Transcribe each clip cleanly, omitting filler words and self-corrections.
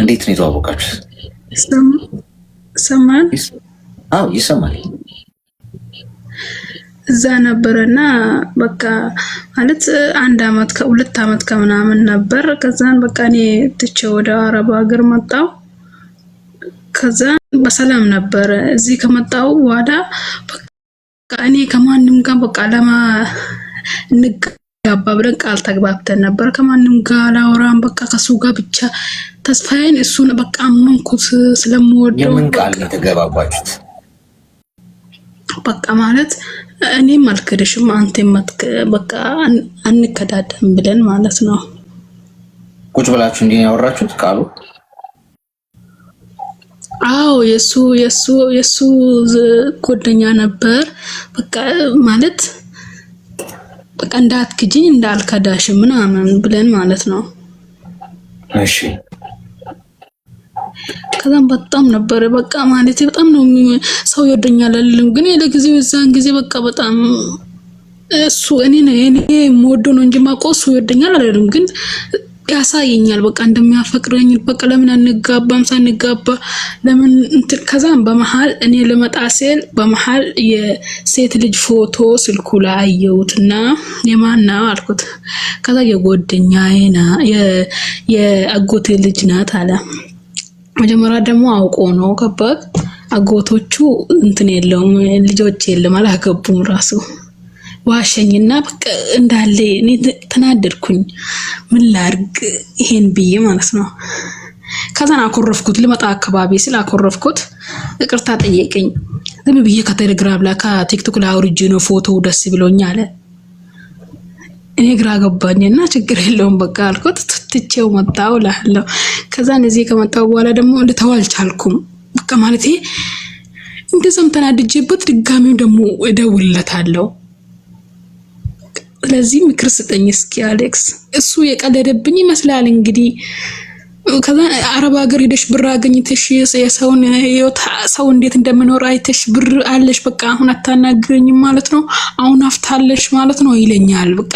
እንዴት ነው የተዋወቃችሁት? ሰማን? አዎ ይሰማል። እዛ ነበረና በቃ ማለት 1 አመት ከ2 አመት ከምናምን ነበር። ከዛን በቃ እኔ ትቼ ወደ አረብ ሀገር መጣሁ። ከዛን በሰላም ነበር። እዚህ ከመጣሁ በኋላ በቃ እኔ ከማንም ጋር በቃ እንጋባ ብለን ቃል ተግባብተን ነበር። ከማንም ጋር አላወራም። በቃ ከሱ ጋር ብቻ ተስፋዬን እሱን በቃ አመንኩት ስለምወደው። የምን ቃል ነው የተገባባችሁት? በቃ ማለት እኔም አልክድሽም አንተም በቃ አንከዳደም ብለን ማለት ነው። ቁጭ ብላችሁ እንዴ ያወራችሁት ቃሉ? አዎ የሱ ጓደኛ ነበር። በቃ ማለት በቃ እንዳትክጂኝ እንዳልከዳሽ ምናምን ብለን ማለት ነው። እሺ ከዛም በጣም ነበር በቃ ማለት በጣም ነው ሰው ይወደኛል አይደለም፣ ግን ለጊዜው እዛን ጊዜ በቃ በጣም እሱ እኔ ሞዶ ነው እንጂ ማቆ እሱ ይወደኛል አይደለም፣ ግን ያሳየኛል በቃ እንደሚያፈቅረኝ። በቃ ለምን አንጋባም? ሳንጋባ ለምን ከዛም በመሃል እኔ ለመጣ ሲል በመሃል የሴት ልጅ ፎቶ ስልኩ ላይ አየሁትና የማን ነው አልኩት። ከዛ የጓደኛዬ የአጎቴ ልጅ ናት አለ። መጀመሪያ ደግሞ አውቆ ነው ከባት አጎቶቹ የለውም ልጆች የለም አላገቡም ራሱ ዋሸኝና በቃ እንዳለ እኔ ተናደድኩኝ። ምን ላድርግ ይሄን ብዬ ማለት ነው። ከዛን አኮረፍኩት። ልመጣ አካባቢ ስለ አኮረፍኩት ይቅርታ ጠየቀኝ። ዝም ብዬ ከቴሌግራም ላይ ከቲክቶክ ላይ አውርጄ ነው ፎቶ ደስ ብሎኛል አለ። እኔ ግራ ገባኝና ችግር የለውም በቃ አልኩት። ትቼው መጣሁ እላለሁ። ከዛን እዚህ ከመጣሁ በኋላ ደግሞ ልተው አልቻልኩም። በቃ ማለቴ እንደዛም ተናድጄበት ድጋሚው ደግሞ እደውልለታለሁ። ስለዚህ ምክር ስጠኝ እስኪ አሌክስ። እሱ የቀለደብኝ ይመስላል እንግዲህ። ከዛ አረብ ሀገር ሄደሽ ብር አገኝተሽ የሰውን ሰው እንዴት እንደምኖር አይተሽ ብር አለሽ በቃ አሁን አታናግረኝም ማለት ነው፣ አሁን አፍታለሽ ማለት ነው ይለኛል። በቃ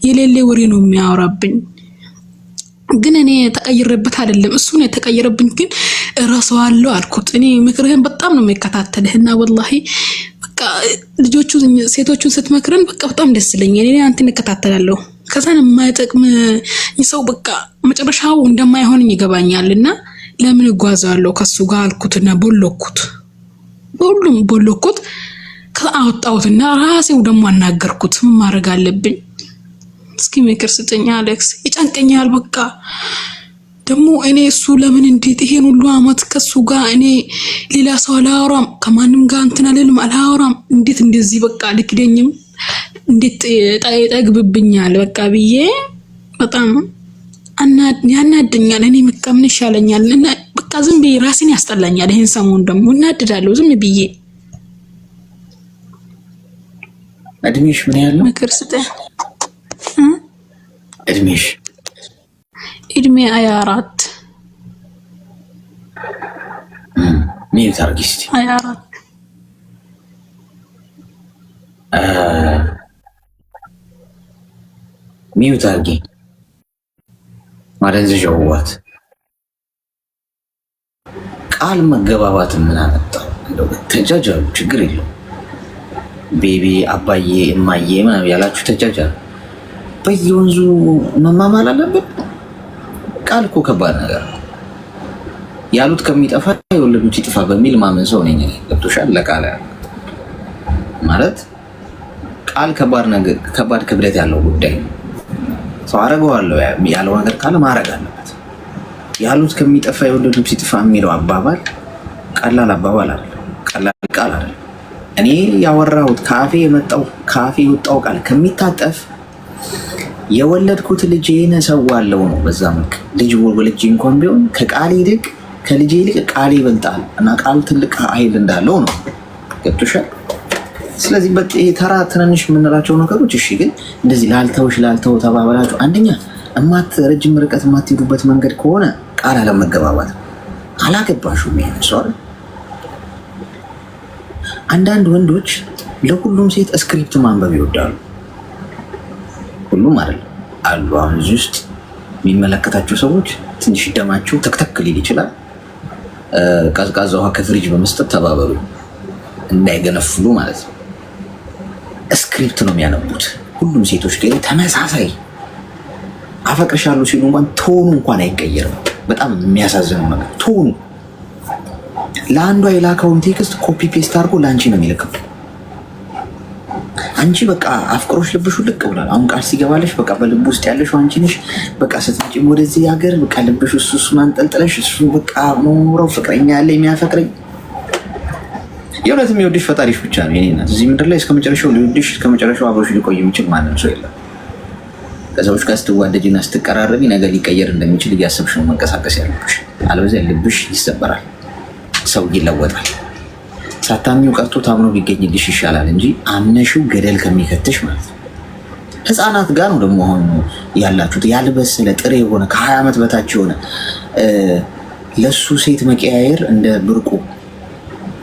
የሌለ ወሬ ነው የሚያወራብኝ። ግን እኔ ተቀይረበት አይደለም እሱ ነው የተቀየረብኝ። ግን እረሳዋለሁ አልኩት። እኔ ምክርህን በጣም ነው የሚከታተልህና ወላሂ በቃ ሴቶቹን ስትመክረን በቃ በጣም ደስ ይለኛል። እኔ አንተን እከታተላለሁ። ከዛን የማይጠቅም ሰው በቃ መጨረሻው እንደማይሆንኝ ይገባኛልና ለምን እጓዛለሁ ከሱ ጋር አልኩትና ቦሎኩት። ሁሉም ቦሎኩት። ከአወጣሁትና ራሴው ደግሞ አናገርኩት። ምን ማድረግ አለብኝ? እስኪ ምክር ስጠኝ አሌክስ። ይጨንቀኛል በቃ ደግሞ እኔ እሱ ለምን እንዴት ይሄን ሁሉ አመት ከሱ ጋር እኔ ሌላ ሰው አላወራም፣ ከማንም ጋር እንትን አልልም አላወራም። እንዴት እንደዚህ በቃ ልክደኝም እንዴት ጠግብብኛል በቃ ብዬ በጣም ያናደኛል። እኔ መቀምን ይሻለኛል እና በቃ ዝም ብዬ ራሴን ያስጠላኛል። ይሄን ሰሞን ደግሞ እናድዳለሁ ዝም ብዬ። እድሜሽ ምን ያህል ነው? ምክር ስጠኝ። እድሜሽ? እድሜ 24 ምን ታርጊ እስቲ? 24 ሚውት አድርጊ። ማደንዘዣው ዋት ቃል መገባባት ምን አመጣው? እንደው ተጃጃሉ፣ ችግር የለውም። ቤቢ አባዬ እማዬ ምናምን ያላችሁ ተጃጃሉ። በየወንዙ መማማል አለበት። ቃል እኮ ከባድ ነገር ነው። ያሉት ከሚጠፋ የወለዱት ይጥፋ በሚል ማመን ሰው ነኝ እኔ። ገብቶሻል? ለቃል ማለት ቃል ከባድ ክብደት ያለው ጉዳይ ነው። ሰው አረገዋለሁ ያለው ነገር ካለ ማረግ አለበት። ያሉት ከሚጠፋ የወለዱት ይጥፋ የሚለው አባባል ቀላል አባባል አይደለም፣ ቀላል ቃል አይደለም። እኔ ያወራሁት ካፌ የወጣው ቃል ከሚታጠፍ የወለድኩት ልጄን እሰዋለሁ ነው። በዛ መልክ ልጅ ወልጄ እንኳን ቢሆን ከልጄ ይልቅ ቃል ይበልጣል እና ቃል ትልቅ ኃይል እንዳለው ነው። ገብቶሻል? ስለዚህ ተራ ትንንሽ የምንላቸው ነገሮች እሺ፣ ግን እንደዚህ ላልተው ተባባላችሁ አንደኛ ረጅም ርቀት የማትሄዱበት መንገድ ከሆነ ቃል አለመገባባት አላገባሽውም። ይሄን ሰው አንዳንድ ወንዶች ለሁሉም ሴት ስክሪፕት ማንበብ ይወዳሉ። ሁሉም አይደለም አሉ። አሁን እዚህ ውስጥ የሚመለከታቸው ሰዎች ትንሽ ደማችሁ ተክተክ ሊል ይችላል። ቀዝቃዛ ውሃ ከፍሪጅ በመስጠት ተባበሩ እንዳይገነፍሉ ማለት ነው። ስክሪፕት ነው የሚያነቡት ሁሉም ሴቶች ግን ተመሳሳይ አፈቅርሻለሁ ሲሉ ቶኑ እንኳን አይቀየርም። በጣም የሚያሳዝነው ነገር ቶኑ ለአንዷ የላከውን ቴክስት ኮፒ ፔስት አድርጎ ለአንቺ ነው የሚልከው። አንቺ በቃ አፍቅሮሽ ልብሽ ልቅ ብሏል። አሁን ቃል ሲገባለሽ በቃ በልብ ውስጥ ያለሽ አንቺ ነሽ። በቃ ስትመጪም ወደዚህ ሀገር በቃ ልብሽ እሱ ማንጠልጥለሽ እሱ በቃ ኖረው ፍቅረኛ ያለ የሚያፈቅረኝ የእውነት የሚወድሽ ፈጣሪሽ ብቻ ነው። የኔ እናት እዚህ ምድር ላይ እስከመጨረሻው ሊወድሽ እስከመጨረሻው አብሮሽ ሊቆይ የሚችል ማንም ሰው የለም። ከሰዎች ጋር ስትዋደጂና ስትቀራረቢ ነገር ሊቀየር እንደሚችል እያሰብሽ ነው መንቀሳቀስ ያለብሽ። አለበዚያ ልብሽ ይሰበራል፣ ሰው ይለወጣል። ሳታምኚው ቀርቶ ታምኖ ቢገኝልሽ ይሻላል እንጂ አምነሽው ገደል ከሚከትሽ ማለት ነው። ህፃናት ጋር ነው ደግሞ አሁን ያላችሁት። ያልበሰለ ጥሬ የሆነ ከ20 ዓመት በታች የሆነ ለሱ ሴት መቀያየር እንደ ብርቁ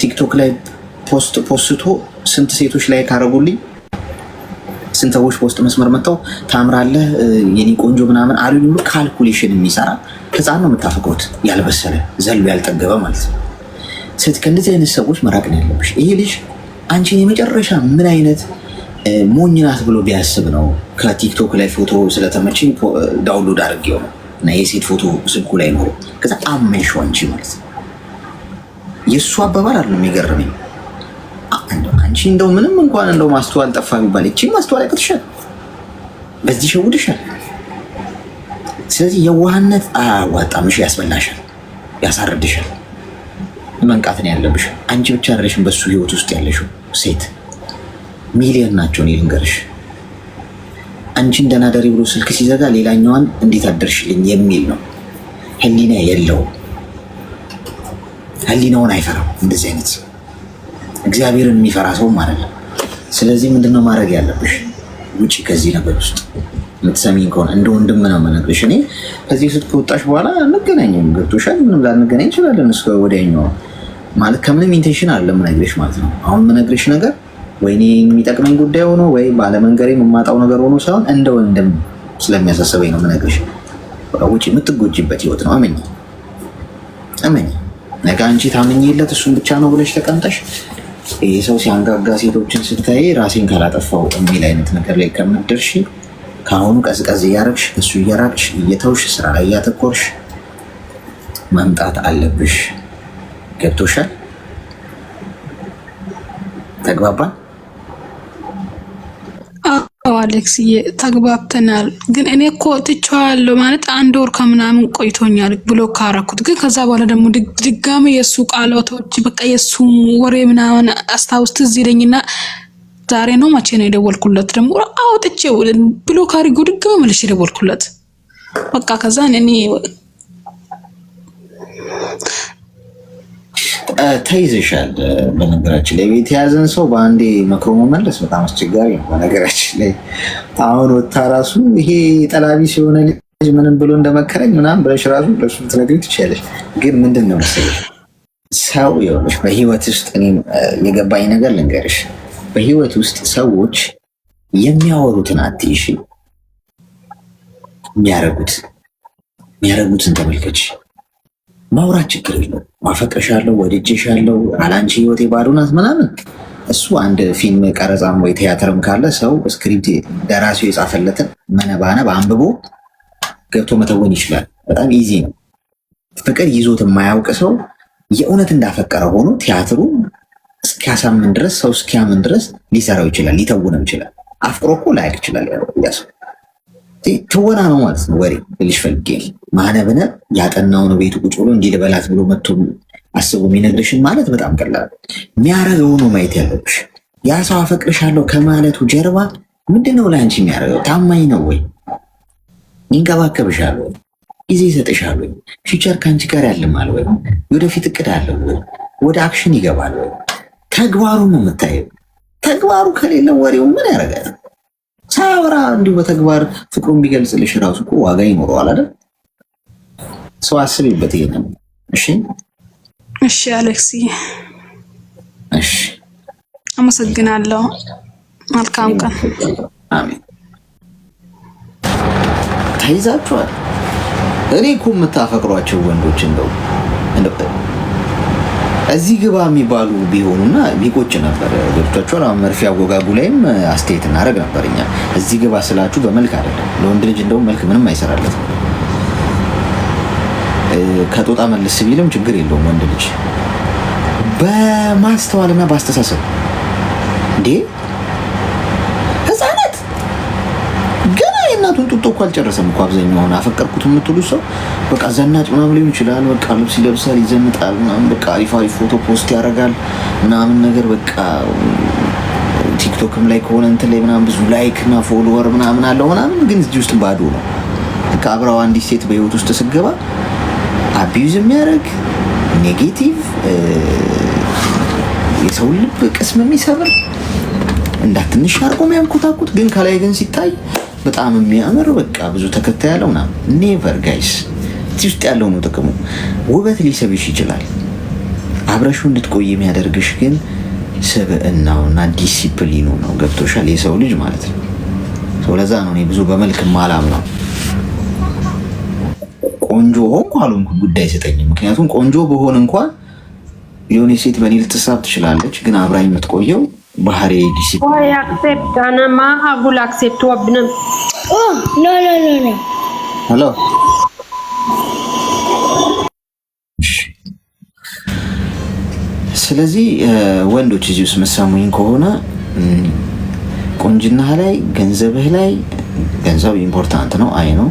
ቲክቶክ ላይ ፖስቶ ስንት ሴቶች ላይ ካረጉልኝ ስንት ሰዎች ፖስት መስመር መጥተው ታምራለህ የኔ ቆንጆ ምናምን አሉ ሁሉ ካልኩሌሽን የሚሰራ ህፃን ነው የምታፈቅሩት። ያልበሰለ ዘሎ ያልጠገበ ማለት ነው። ሴት ከእንደዚህ አይነት ሰዎች መራቅ ነው ያለብሽ። ይሄ ልጅ አንቺን የመጨረሻ ምን አይነት ሞኝ ናት ብሎ ቢያስብ ነው ከቲክቶክ ላይ ፎቶ ስለተመቸኝ ዳውንሎድ አድርጌው ነው እና የሴት ፎቶ ስልኩ ላይ ኖሮ ከዛ አመንሽው አንቺ ማለት ነው። የእሱ አባባል አይደለም የሚገርመኝ። አንቺ እንደው ምንም እንኳን እንደው ማስተዋል ጠፋ ቢባል እቺ ማስተዋል ያቅትሻል፣ በዚህ ሸውድሻል። ስለዚህ የዋህነት አዋጣምሽ፣ ያስበላሻል፣ ያሳርድሻል። መንቃት ነው ያለብሽ። አንቺ ብቻ አይደለሽም በሱ ህይወት ውስጥ ያለሽው ሴት ሚሊዮን ናቸው። እኔ ልንገርሽ፣ አንቺን ደህና ደሪ ብሎ ስልክ ሲዘጋ ሌላኛዋን እንዴት አደርሽልኝ የሚል ነው። ህሊና የለውም፣ ህሊናውን አይፈራም። እንደዚህ አይነት ሰው እግዚአብሔርን የሚፈራ ሰው ማለት ነው። ስለዚህ ምንድነው ማድረግ ያለብሽ? ውጪ ከዚህ ነገር ውስጥ የምትሰሚኝ ከሆነ እንደ ወንድም ነው የምነግርሽ። እኔ ከዚህ ውስጥ ከወጣሽ በኋላ እንገናኝም፣ ገብቶሻል? ምንም ላንገናኝ እንችላለን። እስከ ወዲያኛው ማለት ከምንም ኢንቴንሽን አለ የምነግርሽ ማለት ነው። አሁን የምነግርሽ ነገር ወይኔ የሚጠቅመኝ ጉዳይ ሆኖ ወይ ባለመንገሬ የማጣው ነገር ሆኖ ሳይሆን እንደ ወንድም ስለሚያሳስበኝ ነው የምነግርሽ። ውጪ የምትጎጂበት ህይወት ነው። አመኝ ነገ አንቺ ታምኚለት እሱን ብቻ ነው ብለሽ ተቀምጠሽ ይሄ ሰው ሲያንጋጋ ሴቶችን ስታይ ራሴን ካላጠፋው የሚል አይነት ነገር ላይ ከምትደርሺ ከአሁኑ ቀዝቀዝ እያረግሽ እሱ እየራቅሽ እየተውሽ ስራ ላይ እያተኮርሽ መምጣት አለብሽ። ገብቶሻል? ተግባባን? አዎ አሌክስዬ ተግባብተናል። ግን እኔ እኮ ትቼዋለሁ ማለት 1 ወር ከምናምን ቆይቶኛል ብሎ ካረኩት። ግን ከዛ በኋላ ደግሞ ድጋሚ የእሱ ቃላቶች በቃ የእሱ ወሬ ምናምን አስታውስት እዚህ ይለኝና ዛሬ ነው መቼ ነው የደወልኩለት ደግሞ አውጥቼው ብሎ ካሪጎ ድጋሚ መልሼ የደወልኩለት በቃ ከዛ እኔ ተይዘሻል። በነገራችን ላይ ቤት የያዘን ሰው በአንዴ መክሮ መመለስ በጣም አስቸጋሪ ነው። በነገራችን ላይ አሁን ወታ ራሱ ይሄ ጠላቢ ሲሆነ ልጅ ምንም ብሎ እንደመከረኝ ምናምን ብለሽ ራሱ ለሱ ትነግሪው ትችያለሽ። ግን ምንድን ነው መሰለሽ ሰው ይኸውልሽ በህይወት ውስጥ እኔ የገባኝ ነገር ልንገርሽ። በህይወት ውስጥ ሰዎች የሚያወሩትን አትይሽ፣ የሚያረጉትን ተመልከች። ማውራት ችግር የለው። ማፈቅርሻለሁ፣ ወድጄሻለሁ፣ አላንቺ ህይወቴ ባዶ ናት ምናምን እሱ አንድ ፊልም ቀረጻም ወይ ቲያትርም ካለ ሰው ስክሪፕት ደራሲው የጻፈለትን መነባነብ አንብቦ ገብቶ መተወን ይችላል። በጣም ኢዚ ነው። ፍቅር ይዞት የማያውቅ ሰው የእውነት እንዳፈቀረ ሆኖ ቲያትሩ እስኪያሳምን ድረስ ሰው እስኪያምን ድረስ ሊሰራው ይችላል፣ ሊተውንም ይችላል። አፍቅሮ እኮ ላያቅ ይችላል። ያሱ ትወና ነው ማለት ነው። ወሬ ልሽ ፈልጌ ማነብነብ ያጠናውን ቤቱ ቁጭ ብሎ እንዲህ ልበላት ብሎ መጥቶ አስቦ የሚነግርሽን ማለት በጣም ቀላል። የሚያረገው ነው ማየት ያለብሽ። ያ ሰው አፈቅርሻለሁ ከማለቱ ጀርባ ምንድነው ለአንቺ የሚያደርገው? ታማኝ ነው ወይ? ይንከባከብሻል ወይ? ጊዜ ይሰጥሻል ወይ? ፊውቸር ከአንቺ ጋር ያልማል ወይ? ወደፊት እቅድ አለው ወይ? ወደ አክሽን ይገባል ወይ? ተግባሩ ነው የምታየው። ተግባሩ ከሌለ ወሬው ምን ያደርጋል? ሳያወራ እንዲሁ በተግባር ፍቅሩን ቢገልጽልሽ ራሱ እኮ ዋጋ ይኖረዋል አይደል? ሰው አስቢበት ይሄንን። እሺ አሌክሲ፣ እሺ አመሰግናለሁ። መልካም ቀን። አሜን። ተይዛችኋል። እኔ እኮ የምታፈቅሯቸው ወንዶች እንደው እዚህ ግባ የሚባሉ ቢሆኑና ቢቆጭ ነበር። ገብቷችኋል? አሁን መርፌ አወጋጉ ላይም አስተያየት እናደርግ ነበር እኛ። እዚህ ግባ ስላችሁ በመልክ አይደለም። ለወንድ ልጅ እንደውም መልክ ምንም አይሰራለትም። ከጦጣ መልስ ቢልም ችግር የለውም። ወንድ ልጅ በማስተዋልና በአስተሳሰብ እንዴ ህፃናት ገና የእናቱን ጡጦ እኮ አልጨረሰም እኮ። አብዛኛውን አፈቀርኩት የምትሉ ሰው በቃ ዘናጭ ምናምን ሊሆን ይችላል። በቃ ልብስ ይለብሳል፣ ይዘንጣል ምናምን፣ በቃ አሪፍ አሪፍ ፎቶ ፖስት ያደርጋል ምናምን ነገር በቃ ቲክቶክም ላይ ከሆነ እንትን ላይ ምናምን ብዙ ላይክ እና ፎሎወር ምናምን አለው ምናምን፣ ግን እዚህ ውስጥ ባዶ ነው። በቃ አብረው አንዲት ሴት በህይወት ውስጥ ስገባ አቢዩዝ የሚያደርግ ኔጌቲቭ የሰው ልብ ቅስም የሚሰብር እንዳትንሽ አድርጎ የሚያንኮታኩት፣ ግን ከላይ ግን ሲታይ በጣም የሚያምር በቃ ብዙ ተከታይ ያለው ምናምን። ኔቨር ጋይስ፣ እዚህ ውስጥ ያለው ነው ጥቅሙ። ውበት ሊስብሽ ይችላል። አብረሹ እንድትቆይ የሚያደርግሽ ግን ስብዕናውና ዲሲፕሊኑ ነው። ገብቶሻል? የሰው ልጅ ማለት ነው። ለዛ ነው እኔ ብዙ በመልክ ማላም ነው። ቆንጆ ሆንኩ አልሆንኩ ጉዳይ አይሰጠኝም። ምክንያቱም ቆንጆ በሆን እንኳን የሆነ ሴት በእኔ ልትሳብ ትችላለች፣ ግን አብራኝ የምትቆየው ባህሪ ዲሲፕሊን ወይ አክሴፕት አናማ አጉል አክሴፕት ወብንም ኖ ኖ ኖ ኖ ሄሎ። ስለዚህ ወንዶች እዚህ ውስጥ መሳሙኝ ከሆነ ቁንጅናህ ላይ ገንዘብህ ላይ ገንዘብ ኢምፖርታንት ነው። አይ ነው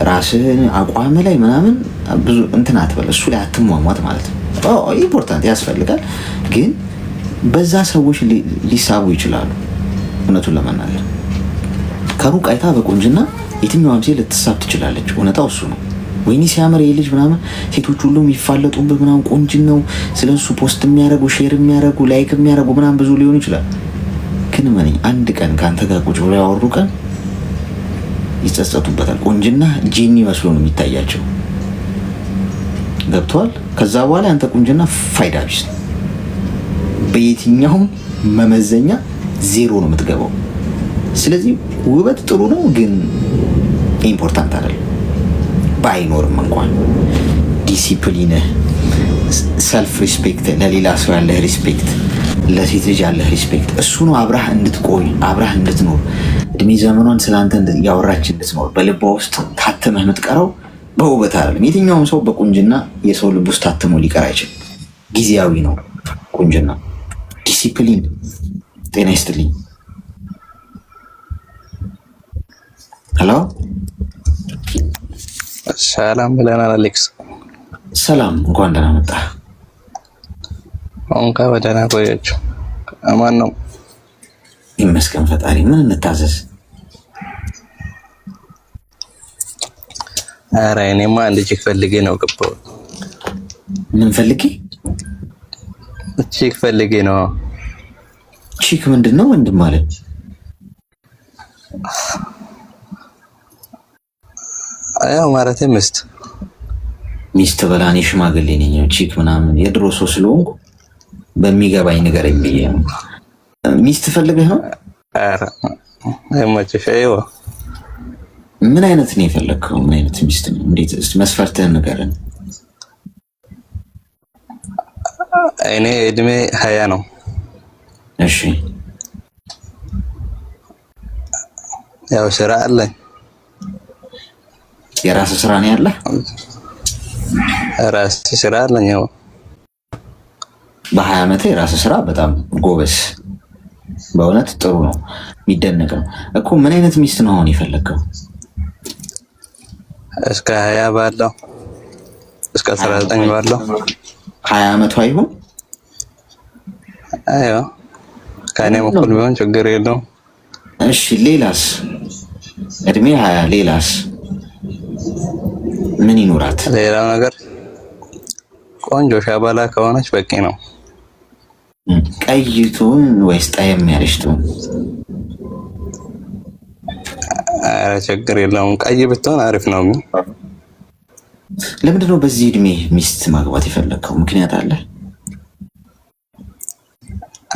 ራስህን አቋም ላይ ምናምን ብዙ እንትን አትበል። እሱ ላይ አትሟሟት ማለት ነው። ኢምፖርታንት ያስፈልጋል፣ ግን በዛ ሰዎች ሊሳቡ ይችላሉ። እውነቱን ለመናገር ከሩቅ አይታ በቁንጅና የትኛውም ሴት ልትሳብ ትችላለች። እውነታው እሱ ነው። ወይኔ ሲያምር ይሄ ልጅ ምናምን ሴቶች ሁሉ የሚፋለጡብህ ምናምን ቆንጅናው፣ ስለሱ ፖስት የሚያደርጉ ሼር የሚያደርጉ ላይክ የሚያደርጉ ምናምን ብዙ ሊሆን ይችላል። ግን ምን አንድ ቀን ከአንተ ጋር ቁጭ ብሎ ያወሩ ቀን ይጸጸቱበታል። ቁንጅና ጂኒ መስሎ ነው የሚታያቸው። ገብተዋል። ከዛ በኋላ አንተ ቁንጅና ፋይዳ ቢስ፣ በየትኛውም መመዘኛ ዜሮ ነው የምትገባው። ስለዚህ ውበት ጥሩ ነው፣ ግን ኢምፖርታንት አይደለም። ባይኖርም እንኳን ዲሲፕሊንህ፣ ሰልፍ ሪስፔክት፣ ለሌላ ሰው ያለህ ሪስፔክት፣ ለሴት ልጅ ያለህ ሪስፔክት፣ እሱ ነው አብራህ እንድትቆይ አብራህ እንድትኖር እድሜ ዘመኗን ስላንተ ያወራች እንድትኖር በልቧ ውስጥ ታትመህ የምትቀረው በውበት አይደለም። የትኛውም ሰው በቁንጅና የሰው ልብ ውስጥ ታትሞ ሊቀር አይችልም። ጊዜያዊ ነው ቁንጅና። ዲሲፕሊን። ጤና ይስጥልኝ። ሄሎ፣ ሰላም ብለናል። አሌክስ ሰላም፣ እንኳን ደህና መጣ። እንኳን በደህና ቆያችሁ። አማን ነው ይመስገን ፈጣሪ። ምን እንታዘዝ? ኧረ እኔማ አንድ ቺክ ፈልጌ ነው ገባው። ምን ፈልጌ? ቺክ ፈልጌ ነው። ቺክ ምንድን ነው ወንድም ማለት? አያው ማለት ሚስት በላኔ ሽማግሌ ነኝ። ቺክ ምናምን የድሮ ሰው ስለሆንኩ በሚገባኝ ንገረኝ ብዬ ነው። ሚስት ፈልገህ ነው? ኧረ አይመችሽ። አይዋ ምን አይነት ነው የፈለግከው? ምን አይነት ሚስት ነው? እንዴት? እስኪ መስፈርትህን ንገረን። እኔ እድሜ 20 ነው። እሺ፣ ያው ስራ አለኝ። የራስህ ስራ ነው ያለህ? ራስ ስራ አለኝ። ያው በ20 ዓመት የራስህ ስራ በጣም ጎበዝ፣ በእውነት ጥሩ ነው፣ የሚደነቅ ነው እኮ። ምን አይነት ሚስት ነው አሁን የፈለግከው? እስከ 20 ባለው፣ እስከ 19 ባለው። 20 ዓመቷ ይሁን? አዎ ከኔ እኩል ቢሆን ችግር የለውም። እሺ፣ ሌላስ? እድሜ 20፣ ሌላስ ምን ይኖራት? ሌላ ነገር ቆንጆ ሻባላ ከሆነች በቂ ነው። ቀይቱን ወይስ ጠየም ያለች ትሁን? ኧረ ችግር የለውም። ቀይ ብትሆን አሪፍ ነው። ለምንድን ነው በዚህ እድሜ ሚስት ማግባት የፈለግከው? ምክንያት አለ?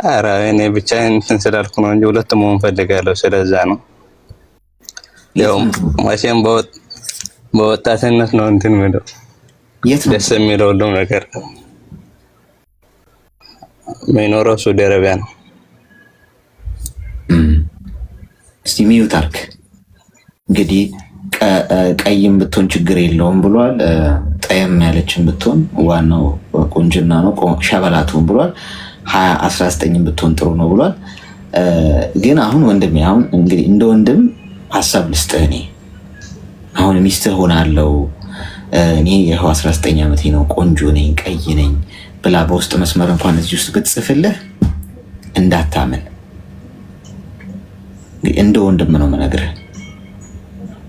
ኧረ እኔ ብቻዬን እንትን ስላልኩ ነው እንጂ ሁለት መሆን ፈልጋለሁ። ስለዛ ነው። ያው በወጣትነት ነው እንትን ምለው የት ነው ደስ የሚለው ሁሉም ነገር የሚኖረው ሳውዲ አረቢያ ነው። እስቲ ሚዩት አድርግ። እንግዲህ ቀይም ብትሆን ችግር የለውም ብሏል። ጠየም ያለችን ብትሆን ዋናው ቁንጅና ነው፣ ሸበላቱን ብሏል። 19 ብትሆን ጥሩ ነው ብሏል። ግን አሁን ወንድሜ አሁን እንግዲህ እንደ ወንድም ሀሳብ ልስጥህ። እኔ አሁን ሚስትህ ሆናለሁ እኔ ይኸው 19 ዓመቴ ነው፣ ቆንጆ ነኝ፣ ቀይ ነኝ ብላ በውስጥ መስመር እንኳን እዚህ ውስጥ ብትጽፍልህ እንዳታምን። እንደ ወንድም ነው የምነግርህ።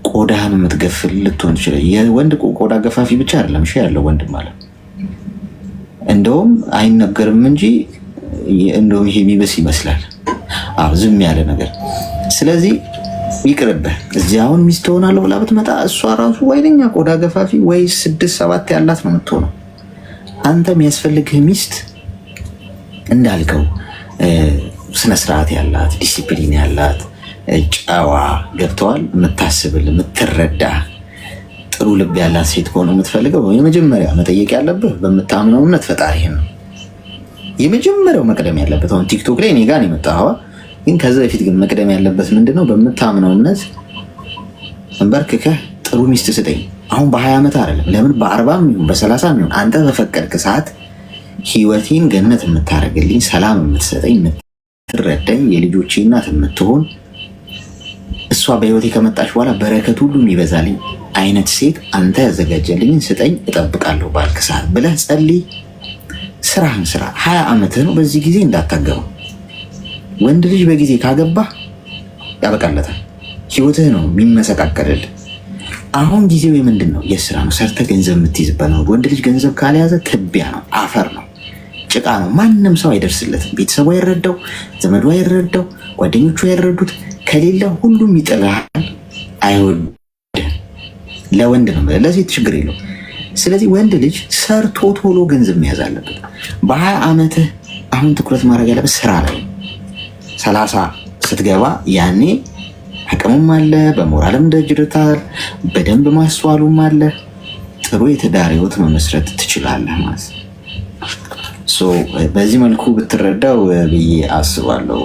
ቆዳህን የምትገፍል ልትሆን ትችላለህ። የወንድ ቆዳ ገፋፊ ብቻ አይደለም እሺ ያለው ወንድም ማለት እንደውም አይነገርም እንጂ እንደውም ይሄ የሚበስ ይመስላል። ዝም ያለ ነገር። ስለዚህ ይቅርብህ። እዚህ አሁን ሚስት ሆናለሁ ብላ ብትመጣ እሷ ራሱ ወይነኛ ቆዳ ገፋፊ ወይ 6-7 ያላት ነው የምትሆነው። አንተ የሚያስፈልግህ ሚስት እንዳልከው ስነስርዓት ያላት፣ ዲሲፕሊን ያላት፣ ጨዋ ገብተዋል፣ የምታስብል፣ የምትረዳ ጥሩ ልብ ያላት ሴት ከሆነ የምትፈልገው የመጀመሪያ መጠየቅ ያለብህ በምታምነው እምነት ፈጣሪህን ነው። የመጀመሪያው መቅደም ያለበት አሁን ቲክቶክ ላይ እኔ ጋር ነው የመጣው፣ ግን ከዛ በፊት ግን መቅደም ያለበት ምንድነው? በምታምነው እምነት እንበርክከህ ጥሩ ሚስት ስጠኝ። አሁን በ20 ዓመት አይደለም፣ ለምን በ40 ይሁን በ30 ይሁን አንተ በፈቀድክ ሰዓት ህይወቴን ገነት የምታደርግልኝ፣ ሰላም የምትሰጠኝ፣ የምትረዳኝ፣ የልጆቼ እናት የምትሆን እሷ በህይወቴ ከመጣች በኋላ በረከት ሁሉ የሚበዛልኝ አይነት ሴት አንተ ያዘጋጀልኝን ስጠኝ፣ እጠብቃለሁ ባልክ ሰዓት ብለህ ጸልይ። ስራህን ስራ። 20 ዓመትህ ነው። በዚህ ጊዜ እንዳታገባው። ወንድ ልጅ በጊዜ ካገባህ ያበቃለታል። ህይወትህ ነው የሚመሰቃቀልልህ። አሁን ጊዜው የምንድን ነው? የስራ ነው። ሰርተህ ገንዘብ የምትይዝበት ነው። ወንድ ልጅ ገንዘብ ካልያዘ ትቢያ ነው፣ አፈር ነው፣ ጭቃ ነው። ማንም ሰው አይደርስለትም። ቤተሰቡ አይረዳው፣ ዘመዱ አይረዳው፣ ጓደኞቹ አይረዱት። ከሌለ ሁሉም ይጥልሃል፣ አይወድህ። ለወንድ ነው፣ ለሴት ችግር የለው። ስለዚህ ወንድ ልጅ ሰርቶ ቶሎ ገንዘብ መያዝ አለበት። በ20 ዓመትህ አሁን ትኩረት ማድረግ ያለበት ስራ ላይ። 30 ስትገባ ያኔ አቅምም አለ፣ በሞራልም ደጅርታል፣ በደንብ ማስተዋሉም አለ። ጥሩ የትዳር ህይወት መመስረት ትችላለህ ማለት ነው። በዚህ መልኩ ብትረዳው ብዬ አስባለሁ።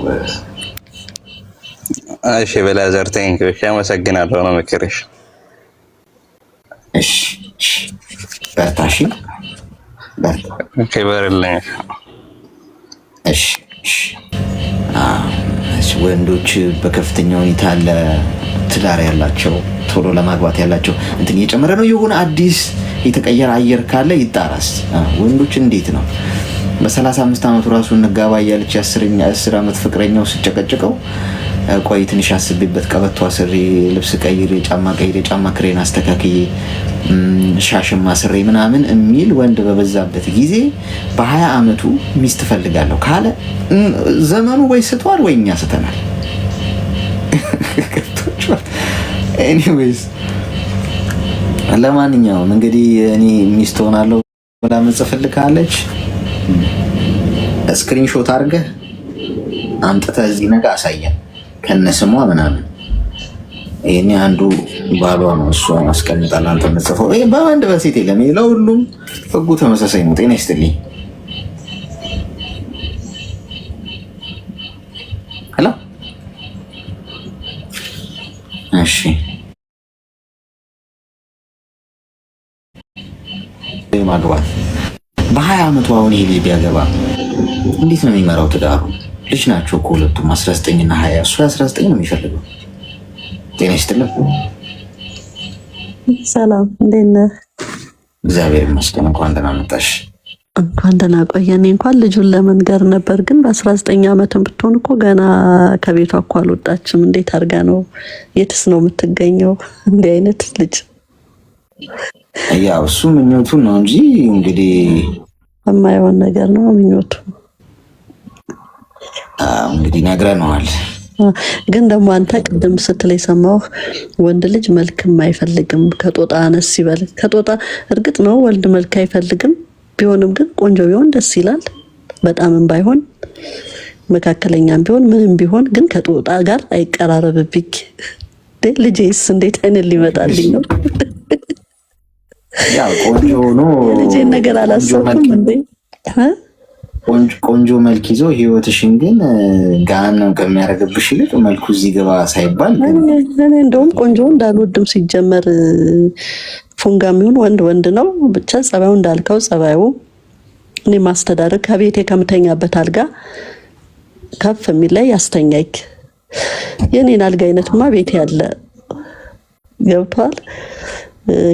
እሺ በላዘር ቴንኪው፣ አመሰግናለሁ ነው ምክርሽ። እሺ በርታሽ፣ በርታ። በርልኝ። እሺ ወንዶች በከፍተኛ ሁኔታ ለትዳር ያላቸው ቶሎ ለማግባት ያላቸው እንትን እየጨመረ ነው። የሆነ አዲስ የተቀየረ አየር ካለ ይጣራስ። ወንዶች እንዴት ነው በ35 ዓመቱ ራሱ እንጋባ እያለች የ10 ዓመት ፍቅረኛው ስጨቀጭቀው ቆይ ትንሽ አስቤበት ቀበቶ አስሬ፣ ልብስ ቀይሬ፣ ጫማ ቀይሬ፣ ጫማ ክሬን አስተካክዬ፣ ሻሽማ አስሬ ምናምን የሚል ወንድ በበዛበት ጊዜ በ20 ዓመቱ ሚስት ፈልጋለሁ ካለ ዘመኑ ወይ ስቷል ወይ እኛ ስተናል። ኤኒዌይስ ለማንኛውም እንግዲህ እኔ ሚስት ሆናለሁ ብላ መጽፈልግ ካለች ስክሪንሾት አድርገህ አምጥተህ እዚህ ነገር አሳየን ከነስሟ ምናምን። ይሄኔ አንዱ ባሏ ነው፣ እሷ አስቀምጣል፣ አንተ መጽፈው። ይሄ በወንድ በሴት የለም፣ ለሁሉም ህጉ ተመሳሳይ ነው። ጤና ይስጥልኝ። ሄሎ እሺ ማግባት በ20 ዓመቱ አሁን ይሄ ልጅ ቢያገባ እንዴት ነው የሚመራው ትዳሩ? ልጅ ናቸው እኮ ሁለቱም 19 እና 20። እሱ 19 ነው የሚፈልገው። ጤና ይስጥልኝ። ሰላም፣ እንዴት ነህ? እግዚአብሔር ይመስገን። እንኳን ደህና መጣሽ። እንኳን ደህና ቆየን። እንኳን ልጁን ለመንገር ነበር፣ ግን በ19 ዓመትም ብትሆን እኮ ገና ከቤቷ እኮ አልወጣችም። እንዴት አድርጋ ነው? የትስ ነው የምትገኘው? እንዲህ አይነት ልጅ ያው እሱ ምኞቱን ነው እንጂ እንግዲህ የማይሆን ነገር ነው ምኞቱ። እንግዲህ ነግረነዋል። ግን ደግሞ አንተ ቅድም ስትል የሰማሁህ ወንድ ልጅ መልክም አይፈልግም ከጦጣ አነስ ይበል። ከጦጣ እርግጥ ነው ወንድ መልክ አይፈልግም፣ ቢሆንም ግን ቆንጆ ቢሆን ደስ ይላል። በጣምም ባይሆን መካከለኛም ቢሆን ምንም ቢሆን ግን ከጦጣ ጋር አይቀራረብብኝ። ልጄስ እንዴት አይነት ሊመጣልኝ ነው? ያው ቆንጆ ሆኖ የልጄን ነገር አላሰብኩም እንዴ? ቆንጆ መልክ ይዞ ህይወትሽን ግን ገሃነም ከሚያደርግብሽ ይልቅ መልኩ እዚህ ገባ ሳይባል እኔ እንደውም ቆንጆ እንዳልወድም ሲጀመር ፉንጋ የሚሆን ወንድ ነው ብቻ ጸባዩ እንዳልከው ጸባዩ እኔ ማስተዳደር ከቤቴ ከምተኛበት አልጋ ከፍ የሚል ላይ ያስተኛኝ የኔን አልጋ አይነትማ ቤቴ ያለ ገብቷል።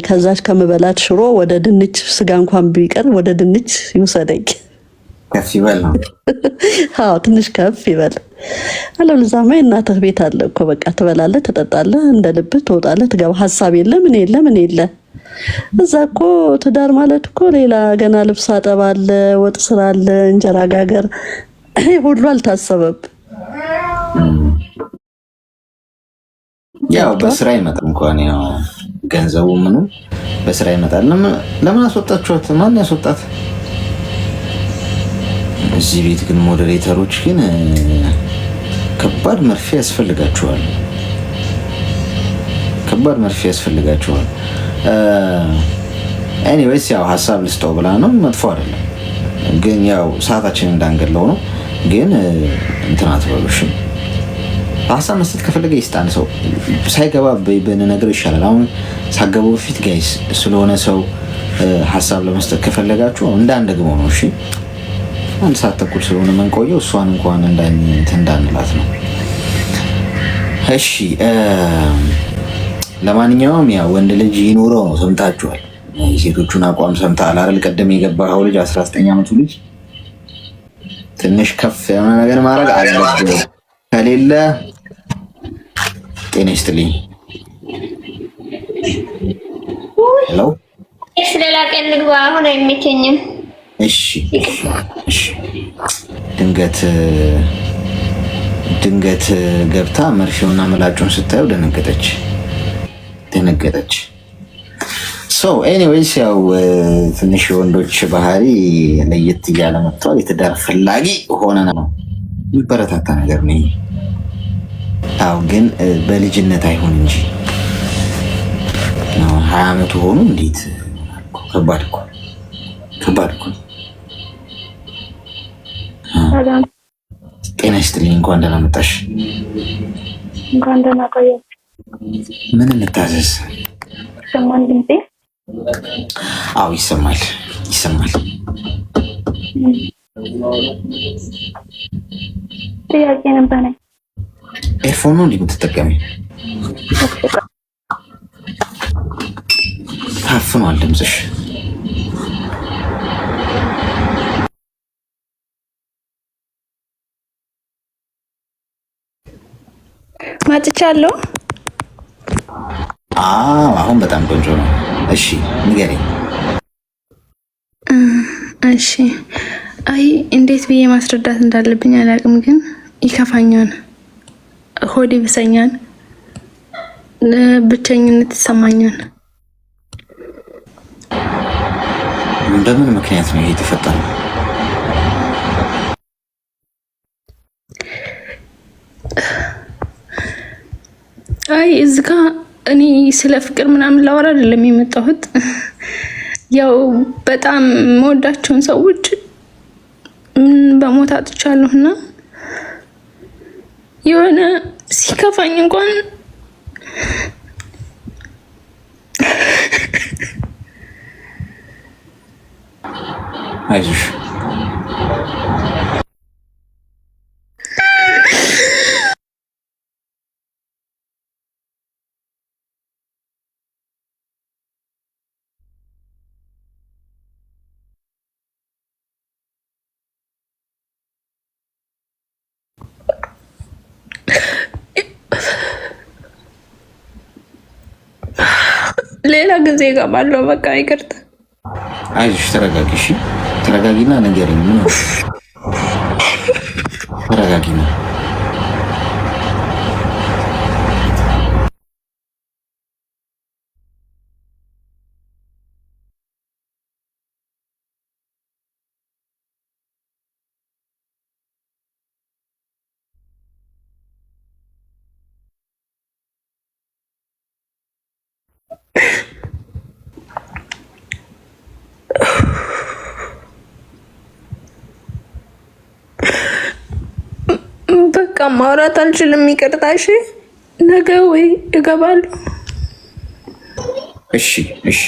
ከዛች ከምበላት ሽሮ ወደ ድንች ስጋ እንኳን ቢቀር ወደ ድንች ይውሰደኝ። ከፍ ይበል ነው። አዎ ትንሽ ከፍ ይበል። አለበለዚያማ የእናትህ ቤት አለ እኮ በቃ ትበላለህ፣ ትጠጣለህ፣ እንደ ልብህ ትወጣለህ፣ ትገባ ሀሳብ የለ ምን የለ። እዛ እኮ ትዳር ማለት እኮ ሌላ ገና ልብስ አጠባ አለ፣ ወጥ ስራ አለ፣ እንጀራ ጋገር ሁሉ አልታሰበም። ያው በስራ ይመጣል እንኳን ያው ገንዘቡ ምኑ በስራ ይመጣል። ለምን አስወጣችኋት? ማን ያስወጣት? እዚህ ቤት ግን ሞዴሬተሮች ግን ከባድ መርፌ ያስፈልጋቸዋል። ኤኒዌይስ ያው ሀሳብ ልስጠው ብላ ነው፣ መጥፎ አይደለም። ግን ያው ሰዓታችን እንዳንገለው ነው። ግን እንትን አትበሉሽ። ሀሳብ መስጠት ከፈለገ ይስጣን። ሰው ሳይገባ ብንነግር ይሻላል። አሁን ሳገቡ በፊት ጋይስ ስለሆነ ሰው ሀሳብ ለመስጠት ከፈለጋችሁ እንዳንደግመው ነው። እሺ 1 ሰዓት ተኩል ስለሆነ መንቆየው እሷን እንኳን እንዳንላት ነው። እሺ ለማንኛውም ያ ወንድ ልጅ ይኖረው ነው። ሰምታችኋል። የሴቶቹን አቋም ሰምተሃል አይደል? ቀደም የገባኸው ልጅ 19 ዓመቱ ልጅ ትንሽ ከፍ የሆነ ነገር ማድረግ አለበት። ከሌለ ጤና ይስጥልኝ። ሄሎ ስለላ ቀን ልግባ አሁን አይመቸኝም። እሺ ድንገት ገብታ መርፌውና ምላጩን ስታየው ደነገጠች። ሶ ኤኒዌይስ ያው ትንሽ የወንዶች ባህሪ ለየት እያለ መጥቷል። የትዳር ፈላጊ ሆነ ነው የሚበረታታ ነገር ነው። አው ግን በልጅነት አይሆን እንጂ ነው 20 ዓመቱ ሆኖ እንዴት ከባድ እኮ ጤና ይስጥልኝ። እንኳን ደህና መጣሽ። እንኳን ደህና ቆየሽ። ምን እንታዘዝ? ሰማን ድምጼ? አዎ ይሰማል። ጥያቄ ነበረኝ። ኤርፎን ነው እንደምትጠቀሚ? ታፍኗል ድምፅሽ። ማጥቻለሁ። አሁን በጣም ቆንጆ ነው። እሺ ንገሪኝ። እሺ አይ እንዴት ብዬ ማስረዳት እንዳለብኝ አላውቅም፣ ግን ይከፋኛል፣ ሆዴ ብሰኛል፣ ብቸኝነት ይሰማኛል። በምን ምክንያት ነው ይሄ የተፈጠረው? አይ እዚህ ጋር እኔ ስለ ፍቅር ምናምን ላወራ አይደለም የመጣሁት። ያው በጣም መወዳቸውን ሰዎች በሞት አጥቻለሁና የሆነ ሲከፋኝ እንኳን አይዞሽ ሌላ ጊዜ እገባለሁ። በቃ ይቅርታ። አይዞሽ ተረጋጊ። እሺ ተረጋጊና ንገሪኝ። ምን ነው ተረጋጊና በቃ ማውራት አልችልም። ይቅርታ። እሺ ነገ ወይ እገባለሁ። እሺ እሺ።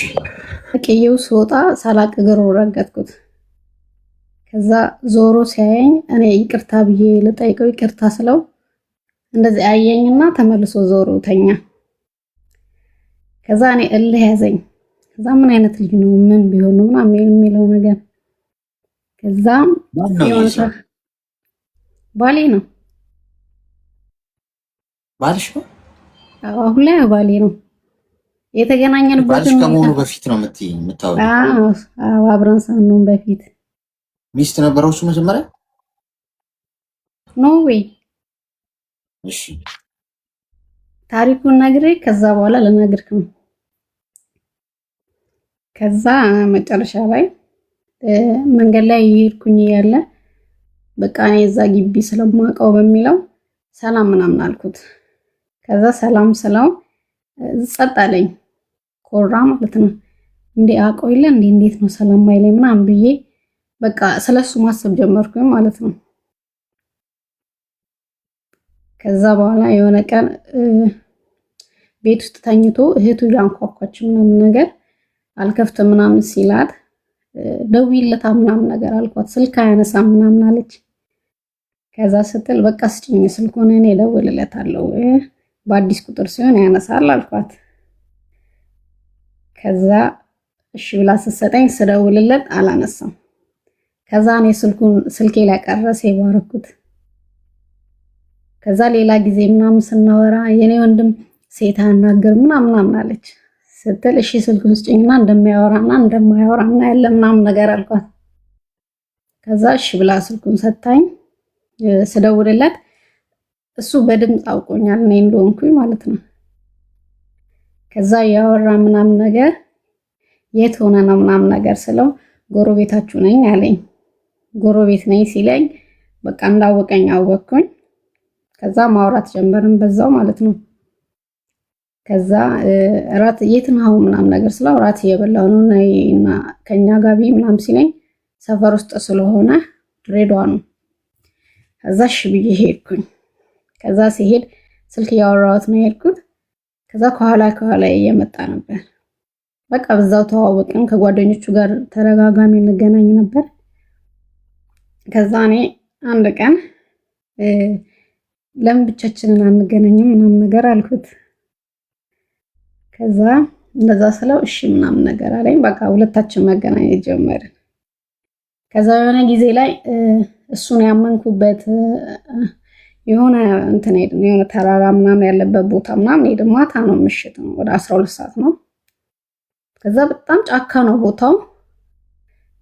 ቅየው ስወጣ ሳላቅ እግሩ ረገጥኩት። ከዛ ዞሮ ሲያየኝ እኔ ይቅርታ ብዬ ልጠይቀው ይቅርታ ስለው እንደዚህ አየኝና ተመልሶ ዞሮ ተኛ። ከዛ እኔ እልህ ያዘኝ። ከዛ ምን አይነት ልጅ ነው ምን ቢሆን ነው ምናምን የሚለው ነገር። ከዛ ባሌ ነው ባልሽ ነው? አሁን ላይ ባሌ ነው። የተገናኘንበት ከመሆኑ በፊት ነው የምታወሪው? አዎ አብረን ሳንሆን በፊት ሚስት ነበረው እሱ መጀመሪያ? ኖ ዌይ። እሺ ታሪኩን ነግሬ ከዛ በኋላ ልነግርህ ነው። ከዛ መጨረሻ ላይ መንገድ ላይ እየሄድኩኝ ያለ በቃ እኔ እዛ ግቢ ስለማውቀው በሚለው ሰላም ምናምን አልኩት። ከዛ ሰላም ስለው ጸጥ አለኝ። ኮራ ማለት ነው። እንዴ አውቀው የለ እንዴ እንዴት ነው ሰላም ማይለኝ ምናምን ብዬ በቃ ስለሱ ማሰብ ጀመርኩኝ ማለት ነው። ከዛ በኋላ የሆነ ቀን ቤት ውስጥ ተኝቶ እህቱ ያንኳኳች ምናምን ነገር አልከፍት ምናምን ሲላት ደውይለታ ምናምን ነገር አልኳት። ስልክ አያነሳም ምናምን አለች። ከዛ ስትል በቃ ስጭኝ ስልኩን እኔ እደውልለታለሁ በአዲስ ቁጥር ሲሆን ያነሳል አልኳት። ከዛ እሺ ብላ ስትሰጠኝ ስደውልለት አላነሳም። ከዛ እኔ ስልኬ ላይ ቀረሰ ይባረኩት። ከዛ ሌላ ጊዜ ምናምን ስናወራ የኔ ወንድም ሴት አናገር ምናምን አለች ስትል እሺ ስልኩን ስጭኝና እንደማያወራና እንደማያወራና ያለ ምናምን ነገር አልኳት። ከዛ እሺ ብላ ስልኩን ሰጣኝ። ስደውልለት እሱ በድምጽ አውቆኛል እኔ እንደሆንኩኝ ማለት ነው። ከዛ ያወራ ምናምን ነገር የት ሆነ ነው ምናምን ነገር ስለው ጎረቤታችሁ ነኝ አለኝ። ጎረቤት ነኝ ሲለኝ በቃ እንዳወቀኝ አወቅኩኝ። ከዛ ማውራት ጀመርን በዛው ማለት ነው። ከዛ ራት የት ነው ምናምን ነገር ስለው ራት እየበላሁ ነው እና ከኛ ጋቢ ምናምን ሲለኝ ሰፈር ውስጥ ስለሆነ ድሬዳዋ ነው። ከዛ እሺ ብዬ ሄድኩኝ። ከዛ ሲሄድ ስልክ ያወራሁት ነው የሄድኩት። ከዛ ከኋላ እየመጣ ነበር። በቃ በዛው ተዋወቅን። ከጓደኞቹ ጋር ተረጋጋሚ እንገናኝ ነበር። ከዛ እኔ አንድ ቀን ለምን ብቻችንን አንገናኝም ምናምን ነገር አልኩት። ከዛ እንደዛ ስለው እሺ ምናምን ነገር አለኝ። በቃ ሁለታችን መገናኘት ጀመርን። ከዛ የሆነ ጊዜ ላይ እሱን ያመንኩበት የሆነ እንትን ሄድን፣ የሆነ ተራራ ምናምን ያለበት ቦታ ምናምን ሄድን። ማታ ነው ምሽት ነው ወደ 12 ሰዓት ነው። ከዛ በጣም ጫካ ነው ቦታው፣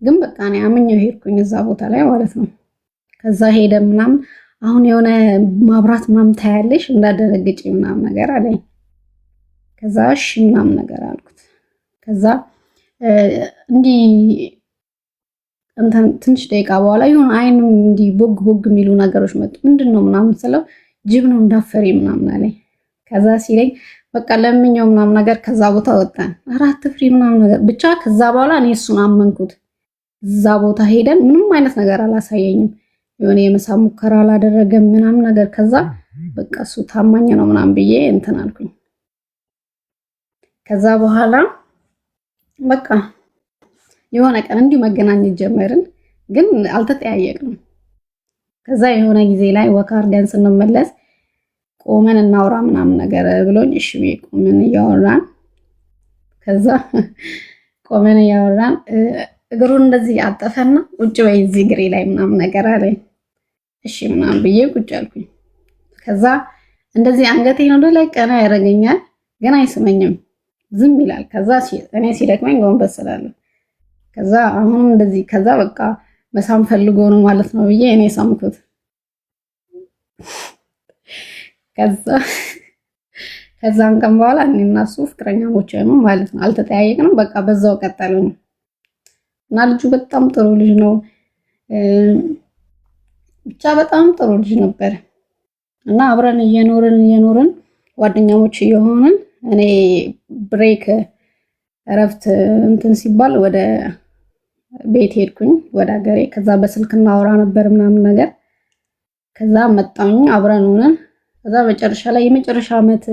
ግን በቃ እኔ አምኜው ሄድኩኝ እዛ ቦታ ላይ ማለት ነው። ከዛ ሄደ ምናምን አሁን የሆነ ማብራት ምናምን ታያለሽ እንዳደረግጪ ምናምን ነገር አለኝ። ከዛ እሺ ምናምን ነገር አልኩት። ከዛ እንዲህ እንትን ትንሽ ደቂቃ በኋላ ይሁን አይን እንዲህ ቦግ የሚሉ ነገሮች መጡ። ምንድነው ምናምን ስለው ጅብ ነው እንዳፈሪ ምናምን አለኝ። ከዛ ሲለኝ በቃ ለምኛው ምናምን ነገር ከዛ ቦታ ወጣን። አራት ፍሪ ምናምን ነገር ብቻ ከዛ በኋላ እኔ እሱን አመንኩት። እዛ ቦታ ሄደን ምንም አይነት ነገር አላሳየኝም። የሆነ የመሳም ሙከራ አላደረገም ምናምን ነገር። ከዛ በቃ እሱ ታማኝ ነው ምናምን ብዬ እንትን አልኩኝ። ከዛ በኋላ በቃ የሆነ ቀን እንዲሁ መገናኘት ጀመርን፣ ግን አልተጠያየቅንም። ከዛ የሆነ ጊዜ ላይ ወክ አድርገን ስንመለስ ቆመን እናውራ ምናምን ነገር ብሎኝ እሺ ብዬ ቆመን እያወራን ከዛ ቆመን እያወራን እግሩን እንደዚህ አጠፈና ቁጭ በይ እዚህ እግሬ ላይ ምናምን ነገር አለኝ። እሺ ምናምን ብዬ ቁጭ አልኩኝ። ከዛ እንደዚህ አንገቴን ወደ ላይ ቀና ያደርገኛል፣ ግን አይስመኝም፣ ዝም ይላል። ከዛ እኔ ሲደክመኝ ጎንበስ እላለሁ። ከዛ አሁን እንደዚህ ከዛ በቃ መሳም ፈልጎ ነው ማለት ነው ብዬ እኔ ሳምኩት። ከዛን ቀን በኋላ እኔና እሱ ፍቅረኛሞች ነው ማለት ነው። አልተጠያየቅንም፣ በቃ በዛው ቀጠልን። እና ልጁ በጣም ጥሩ ልጅ ነው፣ ብቻ በጣም ጥሩ ልጅ ነበር። እና አብረን እየኖርን ጓደኛሞች እየሆንን እኔ ብሬክ እረፍት እንትን ሲባል ወደ ቤት ሄድኩኝ ወደ ሀገሬ። ከዛ በስልክ እናወራ ነበር ምናምን ነገር። ከዛ መጣኝ አብረን ሆነን ከዛ መጨረሻ ላይ የመጨረሻ አመት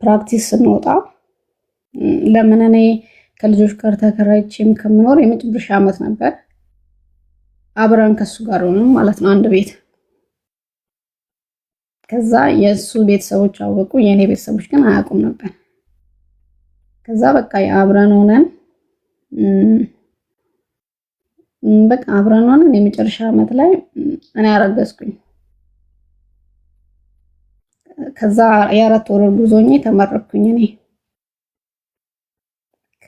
ፕራክቲስ ስንወጣ ለምን እኔ ከልጆች ጋር ተከራይቼም ከምኖር የመጨረሻ አመት ነበር አብረን ከሱ ጋር ሆነን ማለት ነው አንድ ቤት። ከዛ የሱ ቤተሰቦች አወቁ፣ የኔ ቤተሰቦች ግን አያውቁም ነበር። ከዛ በቃ አብረን ሆነን የመጨረሻ አመት ላይ እኔ አረገዝኩኝ። ከዛ የ4 ወር ጉዞኝ ተመረቅኩኝ እኔ።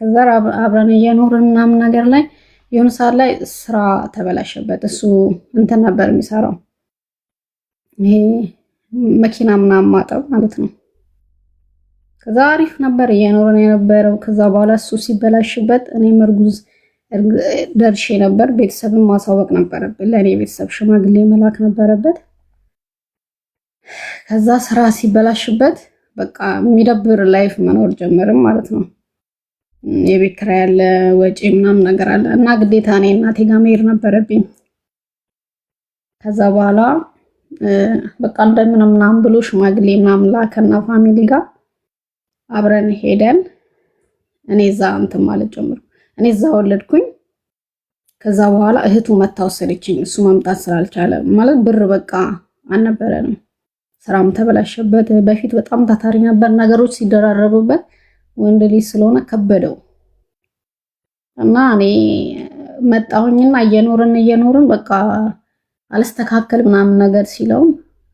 ከዛ አብረን እየኖርን ምናምን ነገር ላይ የሆነ ሰዓት ላይ ስራ ተበላሸበት። እሱ እንትን ነበር የሚሰራው ይሄ መኪና ምናምን ማጠብ ማለት ነው። ከዛ አሪፍ ነበር እየኖርን የነበረው። ከዛ በኋላ እሱ ሲበላሽበት እኔ መርጉዝ ደርሼ ነበር። ቤተሰብን ማሳወቅ ነበረብን፣ ለኔ ቤተሰብ ሽማግሌ መላክ ነበረበት። ከዛ ስራ ሲበላሽበት በቃ የሚደብር ላይፍ መኖር ጀመርም ማለት ነው። የቤት ኪራይ ያለ ወጪ ምናምን ነገር አለ እና ግዴታ እኔ እናቴ ጋር መሄድ ነበረብኝ። ከዛ በኋላ በቃ እንደምንም ምናምን ብሎ ሽማግሌ ምናምን ላከና ፋሚሊ ጋር አብረን ሄደን እኔ እዛ እንትን ማለት ጀመርኩ። እኔ እዛ ወለድኩኝ። ከዛ በኋላ እህቱ መታ ወሰደችኝ። እሱ መምጣት ስላልቻለ ማለት ብር በቃ አልነበረንም። ስራም ተበላሸበት። በፊት በጣም ታታሪ ነበር። ነገሮች ሲደራረቡበት ወንድ ልጅ ስለሆነ ከበደው እና እኔ መጣሁኝና እየኖርን በቃ አልስተካከል ምናምን ነገር ሲለው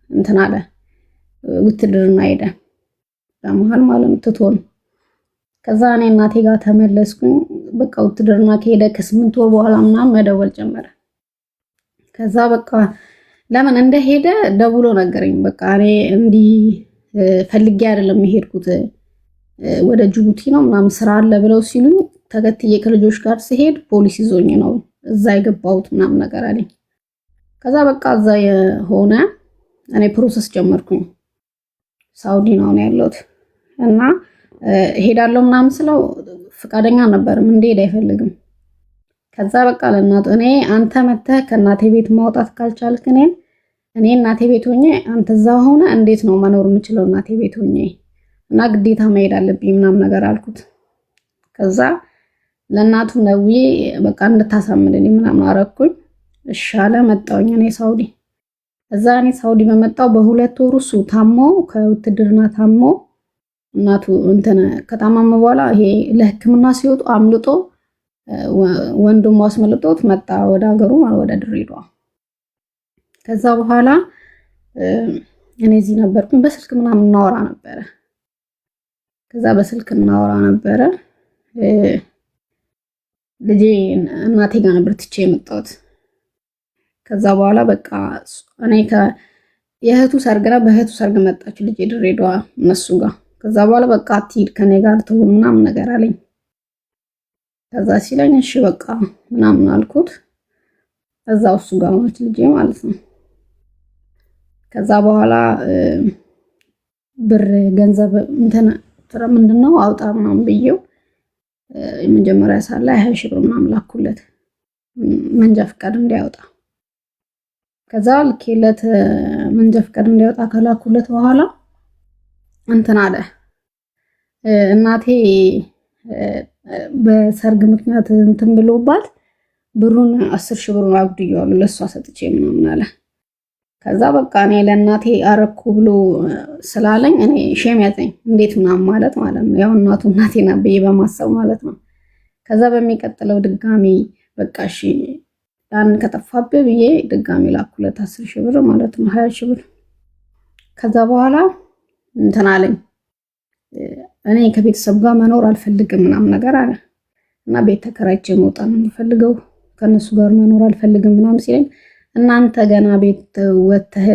እንትን አለ ውትድርና ሄደ በመሃል ማለት ነው ትቶን። ከዛ እኔ እናቴ ጋር ተመለስኩኝ። በቃ ውትድርና ከሄደ ከ8 ወር በኋላ ምናምን መደወል ጀመረ። ከዛ በቃ ለምን እንደሄደ ደውሎ ነገረኝ። በቃ እኔ እንዲህ ፈልጌ አይደለም የሄድኩት ወደ ጅቡቲ ነው ምናምን ስራ አለ ብለው ሲሉኝ ተከትዬ ከልጆች ጋር ሲሄድ ፖሊስ ይዞኝ ነው እዛ የገባሁት ምናምን ነገር አለኝ። ከዛ በቃ እዛ የሆነ እኔ ፕሮሰስ ጀመርኩኝ። ሳውዲ ነው ያለሁት እና ሄዳለሁ ምናምን ስለው ፍቃደኛ ነበርም እንደሄድ አይፈልግም። ከዛ በቃ ለእናቱ እኔ አንተ መተህ ከእናቴ ቤት ማውጣት ካልቻልክ እኔ እናቴ ቤት ሆኜ አንተ እዛ ሆነ እንዴት ነው መኖር የምችለው እናቴ ቤት ሆኜ እና ግዴታ መሄድ አለብኝ ምናምን ነገር አልኩት። ከዛ ለእናቱ ነውዬ በቃ እንድታሳምንልኝ ምናምን አረኩኝ። እሺ አለ። መጣሁኝ እኔ ሳውዲ። እዛ እኔ ሳውዲ በመጣው በ2 ወር እሱ ታሞ ከውትድርና ታሞ እናቱ እንትን ከታመመ በኋላ ይሄ ለሕክምና ሲወጡ አምልጦ ወንድሙ አስመልጦት መጣ ወደ ሀገሩ ማለት ወደ ድሬዳዋ። ከዛ በኋላ እኔ እዚህ ነበርኩኝ። በስልክ ምናምን እናወራ ነበረ። ከዛ በስልክ እናወራ ነበረ። ልጄ እናቴ ጋር ነበር ትቼ የመጣሁት። ከዛ በኋላ በቃ እኔ የእህቱ ሰርግ ነው፣ በእህቱ ሰርግ መጣች ልጄ ድሬዳዋ እነሱ ጋር። ከዛ በኋላ በቃ አትሂድ ከኔ ጋር ትሁን ምናምን ነገር አለኝ። ከዛ ሲለኝ እሺ በቃ ምናምን አልኩት። እዛው እሱ ጋር ሆነች ልጄ ማለት ነው። ከዛ በኋላ ብር ገንዘብ እንትን ምንድነው አውጣ ምናምን ብዬው የመጀመሪያ ሳላ 20 ሺህ ብር ምናምን ላኩለት መንጃ ፈቃድ እንዲያወጣ። ከዛ ልኬለት መንጃ ፈቃድ እንዲያወጣ ከላኩለት በኋላ እንትን አለ እናቴ በሰርግ ምክንያት እንትን ብሎባት ብሩን 10 ሺህ ብሩን አጉድየዋለሁ ለሷ ሰጥቼ ምናምን አለ። ከዛ በቃ እኔ ለእናቴ አረኩ ብሎ ስላለኝ እኔ ሼም ያዘኝ። እንዴት ምናምን ማለት ነው ያው እናቱ እናቴና በይ በማሰብ ማለት ነው። ከዛ በሚቀጥለው ድጋሚ በቃ እሺ ያን ከጠፋብህ ብዬ ድጋሚ ላኩለት 10 ሺህ ብር ማለት ነው 20 ሺህ ብር። ከዛ በኋላ እንትን አለኝ እኔ ከቤተሰብ ጋር መኖር አልፈልግም ምናምን ነገር አለ እና ቤት ተከራይቼ መውጣት ነው የምፈልገው ከነሱ ጋር መኖር አልፈልግም ምናምን ሲለኝ እናንተ ገና ቤት ወተህ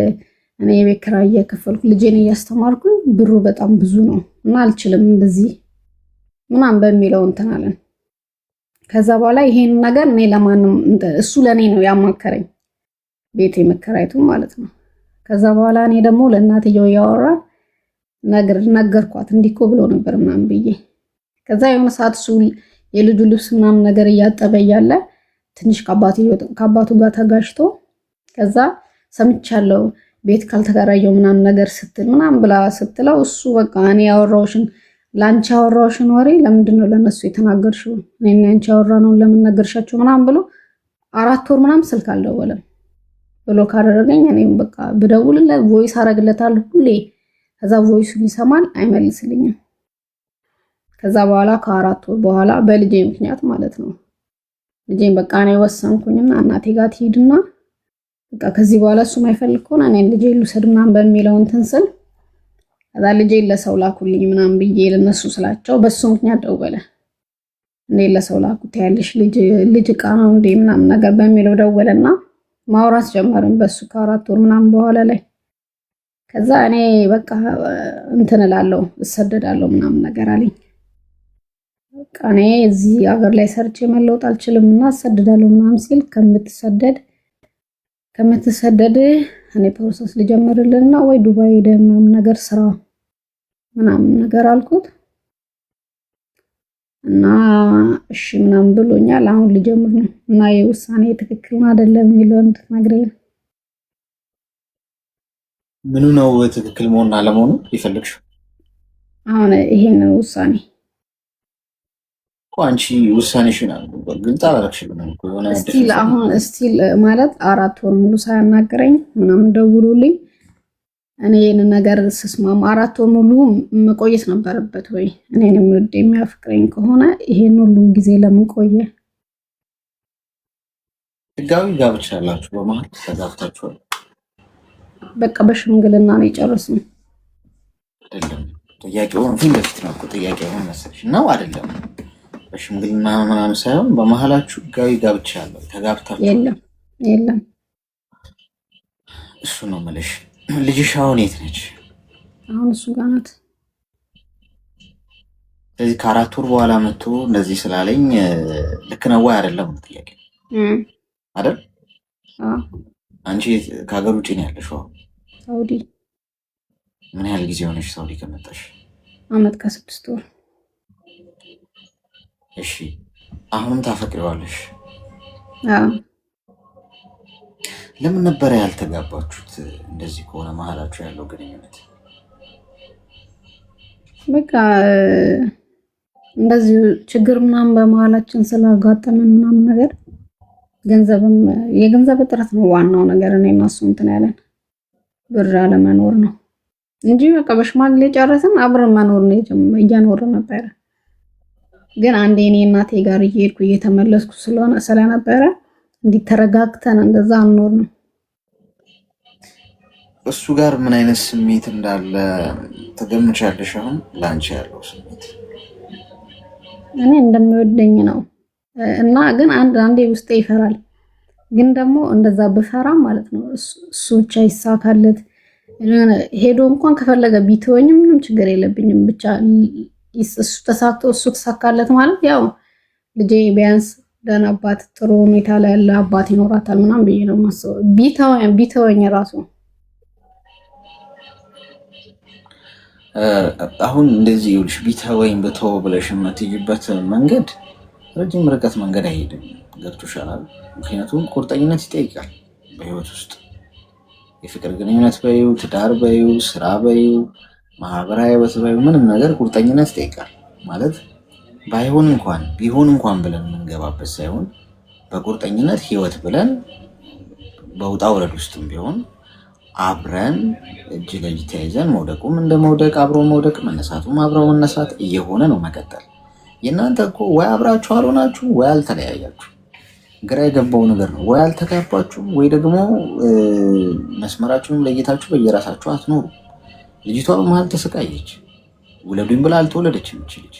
እኔ የቤት ኪራይ እየከፈልኩ ልጄን እያስተማርኩኝ ብሩ በጣም ብዙ ነው እና አልችልም እንደዚህ ምናምን በሚለው እንትን አለን። ከዛ በኋላ ይሄን ነገር እኔ ለማንም እሱ ለኔ ነው ያማከረኝ ቤት የመከራይቱ ማለት ነው። ከዛ በኋላ እኔ ደግሞ ለእናትየው ያወራ ነገርኳት እንዲኮ ብሎ ነበር ምናምን ብዬ። ከዛ የሆነ ሰዓት እሱ የልጁ ልብስ ምናምን ነገር እያጠበ ያለ ትንሽ ከአባቱ ጋር ተጋጭቶ ከዛ ሰምቻለሁ ቤት ካልተከራየው ምናምን ነገር ስትል ምናምን ብላ ስትለው እሱ በቃ እኔ ያወራሁሽን ላንቺ ያወራሁሽን ወሬ ለምንድን ነው ለነሱ የተናገርሽው? እኔ አንቺ ያወራነውን ለምን ነገርሻቸው ምናምን ብሎ 4 ወር ምናምን ስልክ አልደወለም ብሎ ካደረገኝ እኔም በቃ ብደውልለት ቮይስ አረግለታለሁ ሁሌ። ከዛ ቮይሱ ይሰማል አይመልስልኝም። ከዛ በኋላ ከ4 ወር በኋላ በልጄ ምክንያት ማለት ነው ልጄን በቃ እኔ ወሰንኩኝና እናቴ ጋር ትሄድና በቃ ከዚህ በኋላ እሱ ማይፈልግ ከሆነ እኔን ልጄ ልውሰድ ምናምን በሚለው እንትን ስል ከዛ ልጄ ለሰው ላኩልኝ ምናምን ብዬ ለነሱ ስላቸው በሱ ምክንያት ደወለ። እኔ ለሰው ላኩት ያለሽ ልጅ ዕቃ ነው እንዴ ምናምን ነገር በሚለው ደወለና ማውራት ጀመርን በሱ ከ4 ወር ምናምን በኋላ ላይ። ከዛ እኔ በቃ እንትን እላለሁ እሰደዳለሁ ምናምን ነገር አለኝ። በቃ እኔ እዚህ ሀገር ላይ ሰርቼ መለወጥ አልችልምና እሰደዳለሁ ምናምን ሲል ከምትሰደድ እኔ ፕሮሰስ ልጀምርልና ወይ ዱባይ ሄደህ ምናምን ነገር ስራ ምናምን ነገር አልኩት እና እሺ ምናምን ብሎኛል። አሁን ልጀምር ነው እና የውሳኔ ትክክል አይደለም የሚለውን ትነግረኝ። ምኑ ነው ትክክል መሆን አለመሆኑ ይፈልግሽ? አሁን ይሄን ውሳኔ አንቺ ውሳኔሽን ግልጽ አላደረግሽልም እኮ የሆነ ስቲል ማለት 4 ወር ሙሉ ሳያናገረኝ ምናምን ደውሎልኝ እኔ ይሄን ነገር ስስማማ 4 ወር ሙሉ መቆየት ነበረበት ወይ? እኔን የሚወድ የሚያፈቅረኝ ከሆነ ይሄን ሁሉ ጊዜ ለምን ቆየ? ህጋዊ ጋብቻ ያላችሁ በመሀል ተጋብታችኋል? በቃ በሽምግልና ነው የጨረስነው። አይደለም ጥያቄው ፊት ለፊት ነው እኮ ጥያቄው መሰለሽ ነው አይደለም? በሽምግልና ምናምን ሳይሆን በመሀላችሁ ህጋዊ ጋብቻ ያለው ተጋብታችሁ? የለም። እሱ ነው የምልሽ። ልጅሽ አሁን የት ነች? አሁን እሱ ጋር ናት። ስለዚህ ከ4 ወር በኋላ መጥቶ እንደዚህ ስላለኝ ልክ ነው ወይ አይደለም ጥያቄ አይደል? አንቺ ከሀገር ውጭ ነው ያለሽው? ሳውዲ። ምን ያህል ጊዜ ሆነሽ ሳውዲ ከመጣሽ? አመት ከ6 ወር። እሺ አሁንም ታፈቅሪዋለሽ? አዎ። ለምን ነበር ያልተጋባችሁት? እንደዚህ ከሆነ መሀላችሁ ያለው ግንኙነት በቃ እንደዚህ ችግር ምናምን በመሀላችን ስላጋጠመን ምናምን ነገር የገንዘብ እጥረት ነው ዋናው ነገር። እኔ እና እሱ እንትን ያለን ብር አለመኖር ነው እንጂ በቃ በሽማግሌ ጨረስን አብረን መኖር ነው እያኖርን ነበር። ግን አንዴ እኔ እናቴ ጋር እየሄድኩ እየተመለስኩ ስለነበረ እንዲተረጋግተን እንደዛ አንኖር ነው። እሱ ጋር ምን አይነት ስሜት እንዳለ ተገምቻለሽ? አሁን ላንቺ ያለው ስሜት? እኔ እንደሚወደኝ ነው እና ግን አንዴ ውስጤ ይፈራል። ግን ደግሞ እንደዛ ብፈራ ማለት ነው እሱ ብቻ ይሳካለት ሄዶ እንኳን ከፈለገ ቢተወኝም ምንም ችግር የለብኝም። ብቻ እሱ ተሳካለት ማለት ያው ልጄ ቢያንስ ደህና አባት ጥሩ ሁኔታ ላይ ያለ አባት ይኖራታል ምናምን ብዬ ነው የማስበው። ቢተወኝ ራሱ አሁን እንደዚህ ይኸውልሽ ቢተወኝ በተወው ብለሽ የምትይበት መንገድ ረጅም ርቀት መንገድ አይሄድም። ገብቶሻል? ምክንያቱም ቁርጠኝነት ይጠይቃል በህይወት ውስጥ የፍቅር ግንኙነት በይው፣ ትዳር በይው፣ ስራ በይው፣ ማህበራዊ ህይወት በይው፣ ምንም ነገር ቁርጠኝነት ይጠይቃል። ማለት ቢሆን እንኳን ብለን የምንገባበት ሳይሆን በቁርጠኝነት ህይወት ብለን በውጣ ውረድ ውስጥም ቢሆን አብረን እጅ ለእጅ ተያይዘን መውደቁም እንደ መውደቅ አብሮ መውደቅ መነሳቱም አብረው መነሳት እየሆነ ነው መቀጠል። የእናንተ እኮ ወይ አብራችሁ አልሆናችሁ ወይ አልተለያያችሁ። ግራ የገባው ነገር ነው። ወይ አልተጋባችሁ ወይ ደግሞ መስመራችሁን ለይታችሁ በየራሳችሁ አትኖሩ። ልጅቷ በመሀል ተሰቃየች። ውለዱኝ ብላ አልተወለደችም እቺ ልጅ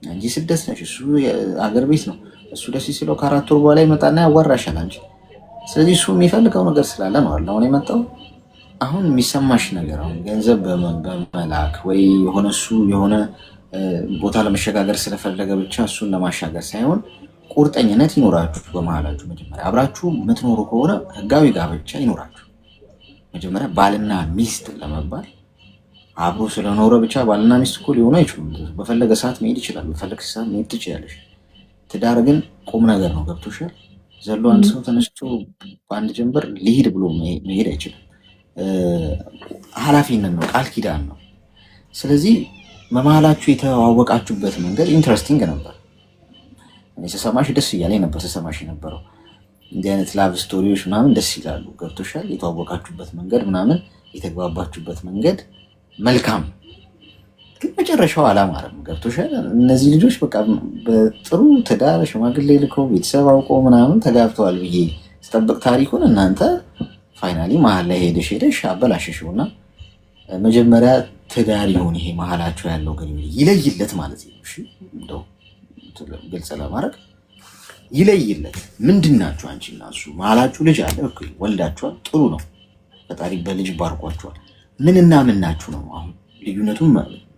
እንጂ ስደት ነች። እሱ አገር ቤት ነው። እሱ ደስ ሲለው ከ4 ወር በኋላ ይመጣና ያዋራሻል አንቺ። ስለዚህ እሱ የሚፈልገው ነገር ስላለ ነው አሁን የመጣው። አሁን የሚሰማሽ ነገር አሁን ገንዘብ በመላክ ወይ የሆነ ቦታ ለመሸጋገር ስለፈለገ ብቻ እሱን ለማሻገር ሳይሆን ቁርጠኝነት ይኖራችሁ በመሀላችሁ። መጀመሪያ አብራችሁ የምትኖሩ ከሆነ ህጋዊ ጋብቻ ይኖራችሁ። መጀመሪያ ባልና ሚስት ለመባል አብሮ ስለኖረ ብቻ ባልና ሚስት እኮ ሊሆኑ አይችሉም። በፈለገ ሰዓት መሄድ ይችላል። በፈለገ ሰዓት መሄድ ትችላለሽ። ትዳር ግን ቁም ነገር ነው። ገብቶሻል? ዘሎ አንድ ሰው ተነስቶ በአንድ ጀንበር ሊሄድ ብሎ መሄድ አይችልም። ኃላፊነት ነው፣ ቃል ኪዳን ነው። ስለዚህ በመሀላችሁ የተዋወቃችሁበት መንገድ ኢንትረስቲንግ ነበር። እኔ ስሰማሽ ደስ እያለኝ ነበር ስሰማሽ የነበረው። እንዲህ አይነት ላቭ ስቶሪዎች ምናምን ደስ ይላሉ። ገብቶሻል? የተዋወቃችሁበት መንገድ ምናምን የተግባባችሁበት መንገድ መልካም፣ ግን መጨረሻው አላማረም። ገብቶሻል? እነዚህ ልጆች በቃ በጥሩ ትዳር ሽማግሌ ልከው ቤተሰብ አውቆ ምናምን ተጋብተዋል ብዬ ስጠብቅ ታሪኩን እናንተ ፋይናሊ መሀል ላይ ሄደሽ አበላሸሽው እና መጀመሪያ ትዳር ይሁን ይሄ መሀላችሁ ያለው ግንኙነት ይለይለት ማለት ነው። እሺ እንደው ግልጽ ለማድረግ ይለይለት። ምንድን ናችሁ አንቺ እና እሱ? መሀላችሁ ልጅ አለ እኮ ወልዳችኋል፣ ጥሩ ነው። ፈጣሪ በልጅ ባርኳችኋል። ምንና ምን ናችሁ ነው? አሁን ልዩነቱን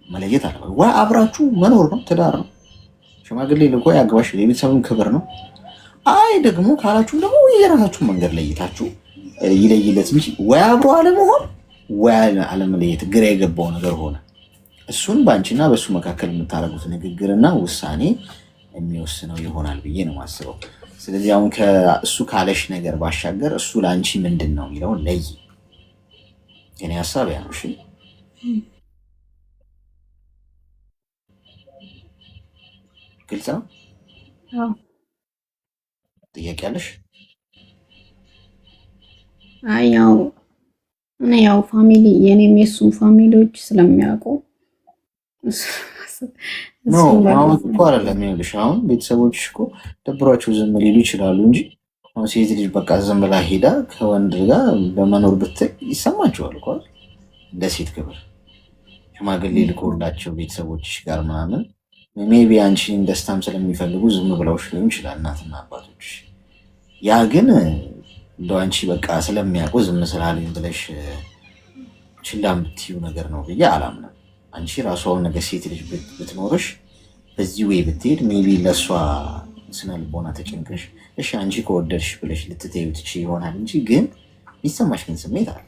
መለየት አለ ወይ? አብራችሁ መኖር ነው፣ ትዳር ነው። ሽማግሌ ልኮ ያግባሽ የቤተሰብን ክብር ነው። አይ ደግሞ ካላችሁም ደግሞ የራሳችሁን መንገድ ለይታችሁ ይለይለት እንጂ ወይ አብሮ አለመሆን ወይ አለመለየት ግራ የገባው ነገር ሆነ። እሱን በአንቺና በእሱ መካከል የምታደርጉት ንግግርና ውሳኔ የሚወስነው ይሆናል ብዬ ነው የማስበው። ስለዚህ አሁን ከእሱ ካለሽ ነገር ባሻገር እሱ ለአንቺ ምንድን ነው የሚለውን ለይ። የኔ ሀሳብ ያ ነው። እሺ ግልጽ ነው። ጥያቄ አለሽ? አይ ያው ፋሚሊ የኔም የሱም ፋሚሊዎች ስለሚያውቁ ማወቅ እኮ አይደለም። ይኸውልሽ አሁን ቤተሰቦችሽ እኮ ደብሯቸው ዝም ሊሉ ይችላሉ እንጂ አሁን ሴት ልጅ በቃ ዝም ብላ ሄዳ ከወንድ ጋር በመኖር ብትል ይሰማቸዋል እኮ እንደ ሴት ክብር። ሽማግሌ ልኮላቸው ቤተሰቦችሽ ጋር ምናምን ሜቢ አንቺን ደስታም ስለሚፈልጉ ዝም ብለውሽ ሊሆን ይችላል እናትና አባቶችሽ። ያ ግን እንደው አንቺ በቃ ስለሚያውቁ ዝም ስላሉኝ ብለሽ ችላ የምትይው ነገር ነው ብዬ አላምንም። አንቺ ራሷን ነገር ሴት ልጅ ብትኖርሽ በዚህ ወይ ብትሄድ ሜቢ ለእሷ ስነ ልቦና ተጨንቀሽ እሺ አንቺ ከወደድሽ ብለሽ ልትተዩ ትችይ ይሆናል እንጂ ግን የሚሰማሽ ግን ስሜት አለ።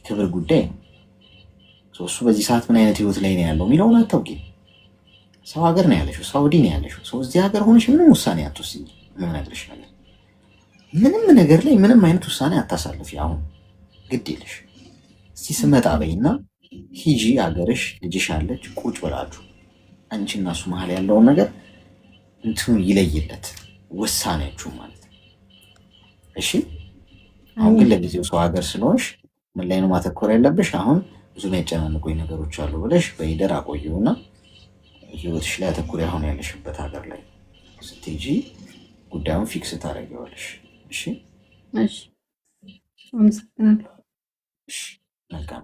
ክብር ጉዳይ ነው። እሱ በዚህ ሰዓት ምን አይነት ህይወት ላይ ነው ያለው የሚለውን አታውቂም። ሰው ሀገር ነው ያለሽው፣ ሳውዲ ነው ያለሽው። ሰው እዚህ ሀገር ሆነሽ ምንም ውሳኔ አትወስኝ። የምነግርሽ ነገር ምንም ነገር ላይ ምንም አይነት ውሳኔ አታሳልፊ። አሁን ግድ የለሽ እስቲ ስመጣ በይና ሂጂ ሀገርሽ፣ ልጅሽ አለች፣ ቁጭ ብላችሁ አንቺና እሱ መሀል ያለውን ነገር እንትኑ ይለይለት ውሳኔያችሁ ማለት ነው። እሺ አሁን ግን ለጊዜው ሰው ሀገር ስለሆንሽ ምን ላይ ነው ማተኮር ያለብሽ? አሁን ብዙ የሚያጨናንቁኝ ነገሮች አሉ ብለሽ በሂደር አቆየውና ህይወትሽ ላይ አተኩሪ። አሁን ያለሽበት ሀገር ላይ ስትሄጂ ጉዳዩን ፊክስ ታደርጊዋለሽ። እሺ እሺ፣ አመሰግናለሁ። እሺ መልካም።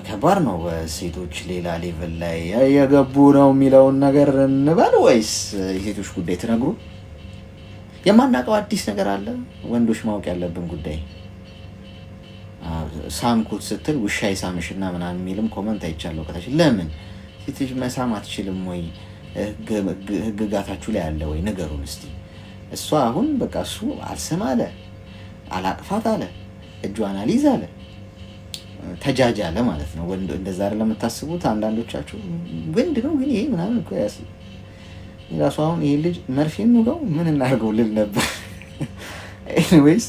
ከባድ ነው። ሴቶች ሌላ ሌቭል ላይ የገቡ ነው የሚለውን ነገር እንበል ወይስ የሴቶች ጉዳይ ትነግሩ? የማናውቀው አዲስ ነገር አለ? ወንዶች ማወቅ ያለብን ጉዳይ። ሳምኩት ስትል ውሻ ይሳምሽና ምናምን የሚልም ኮመንት አይቻለሁ ከታች። ለምን ሴት ልጅ መሳም አትችልም ወይ? ህግጋታችሁ ላይ አለ ወይ? ንገሩን እስቲ። እሷ አሁን በቃ እሱ አልስም አለ፣ አላቅፋት አለ፣ እጇን አልይዝ አለ፣ ተጃጅ አለ ማለት ነው። ወንድ እንደዛ አይደለም የምታስቡት አንዳንዶቻችሁ። ወንድ ነው ግን ይሄ ምናምን እኮ ራሱ አሁን ይሄ ልጅ መርፌ እንውጋው ምን እናድርገው ልል ነበር። ኤኒዌይስ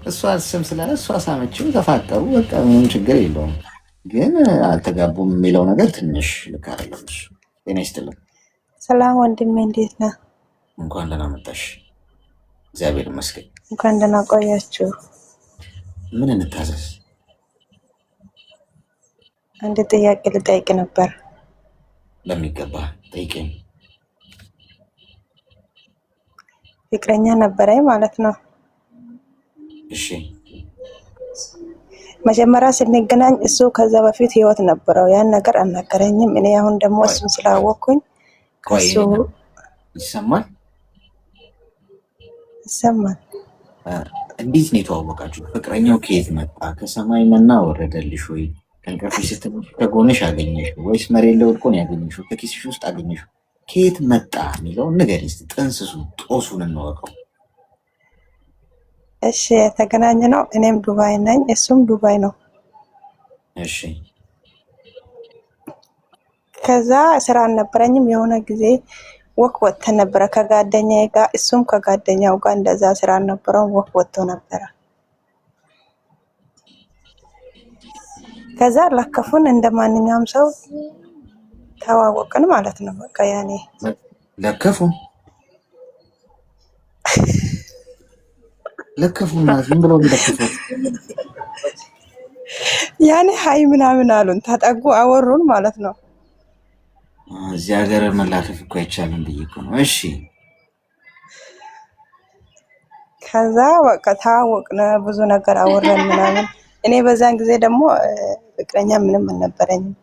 እሷ አልስም ስላለ እሷ ሳመችው፣ ተፋቀሩ፣ በቃ ምንም ችግር የለውም። ግን አልተጋቡም የሚለው ነገር ትንሽ ልክ አይደለም። እሱ ጤና ይስጥልኝ። ሰላም ወንድሜ፣ እንዴት ነህ? እንኳን ደህና መጣሽ። እግዚአብሔር ይመስገን። እንኳን ደህና ቆያችሁ። ምን እንታዘዝ? አንድ ጥያቄ ልጠይቅ ነበር። በሚገባ ጠይቀኝ። ፍቅረኛ ነበረኝ ማለት ነው። እሺ። መጀመሪያ ስንገናኝ እሱ ከዛ በፊት ህይወት ነበረው። ያን ነገር አልነገረኝም። እኔ አሁን ደግሞ እሱን ስላወቅኩኝ ከሱ ይሰማል። እንዴት ነው የተዋወቃችሁ? ፍቅረኛው ከየት መጣ? ከሰማይ መና ወረደልሽ ወይ? ከእንቅልፍሽ ስትነሺ ከጎንሽ አገኘሽ ወይስ መሬት ላይ ወድቆ ነው ያገኘሽው? ከኪስሽ ውስጥ አገኘሽው? ከየት መጣ የሚለውን ንገሪኝ እስኪ። ጥንስሱ ጦሱን እንወቀው። እሺ፣ የተገናኘ ነው። እኔም ዱባይ ነኝ፣ እሱም ዱባይ ነው። እሺ። ከዛ ስራ አልነበረኝም። የሆነ ጊዜ ወክ ወጥተን ነበረ ከጓደኛዬ ጋር፣ እሱም ከጓደኛው ጋር እንደዛ ስራ ነበረው ወክ ወጥቶ ነበረ። ከዛ ለከፉን እንደማንኛውም ሰው ተዋወቅን ማለት ነው። በቃ ያኔ ለከፉ ማለት ምን ብለው ለከፉ? ያኔ ሀይ ምናምን አሉን፣ ተጠጉ፣ አወሩን ማለት ነው። እዚህ ሀገር መላከፍ እኮ አይቻልም ብዬ እኮ ነው። እሺ ከዛ በቃ ተዋወቅን፣ ብዙ ነገር አወራን ምናምን። እኔ በዛን ጊዜ ደግሞ ፍቅረኛ ምንም አልነበረኝም።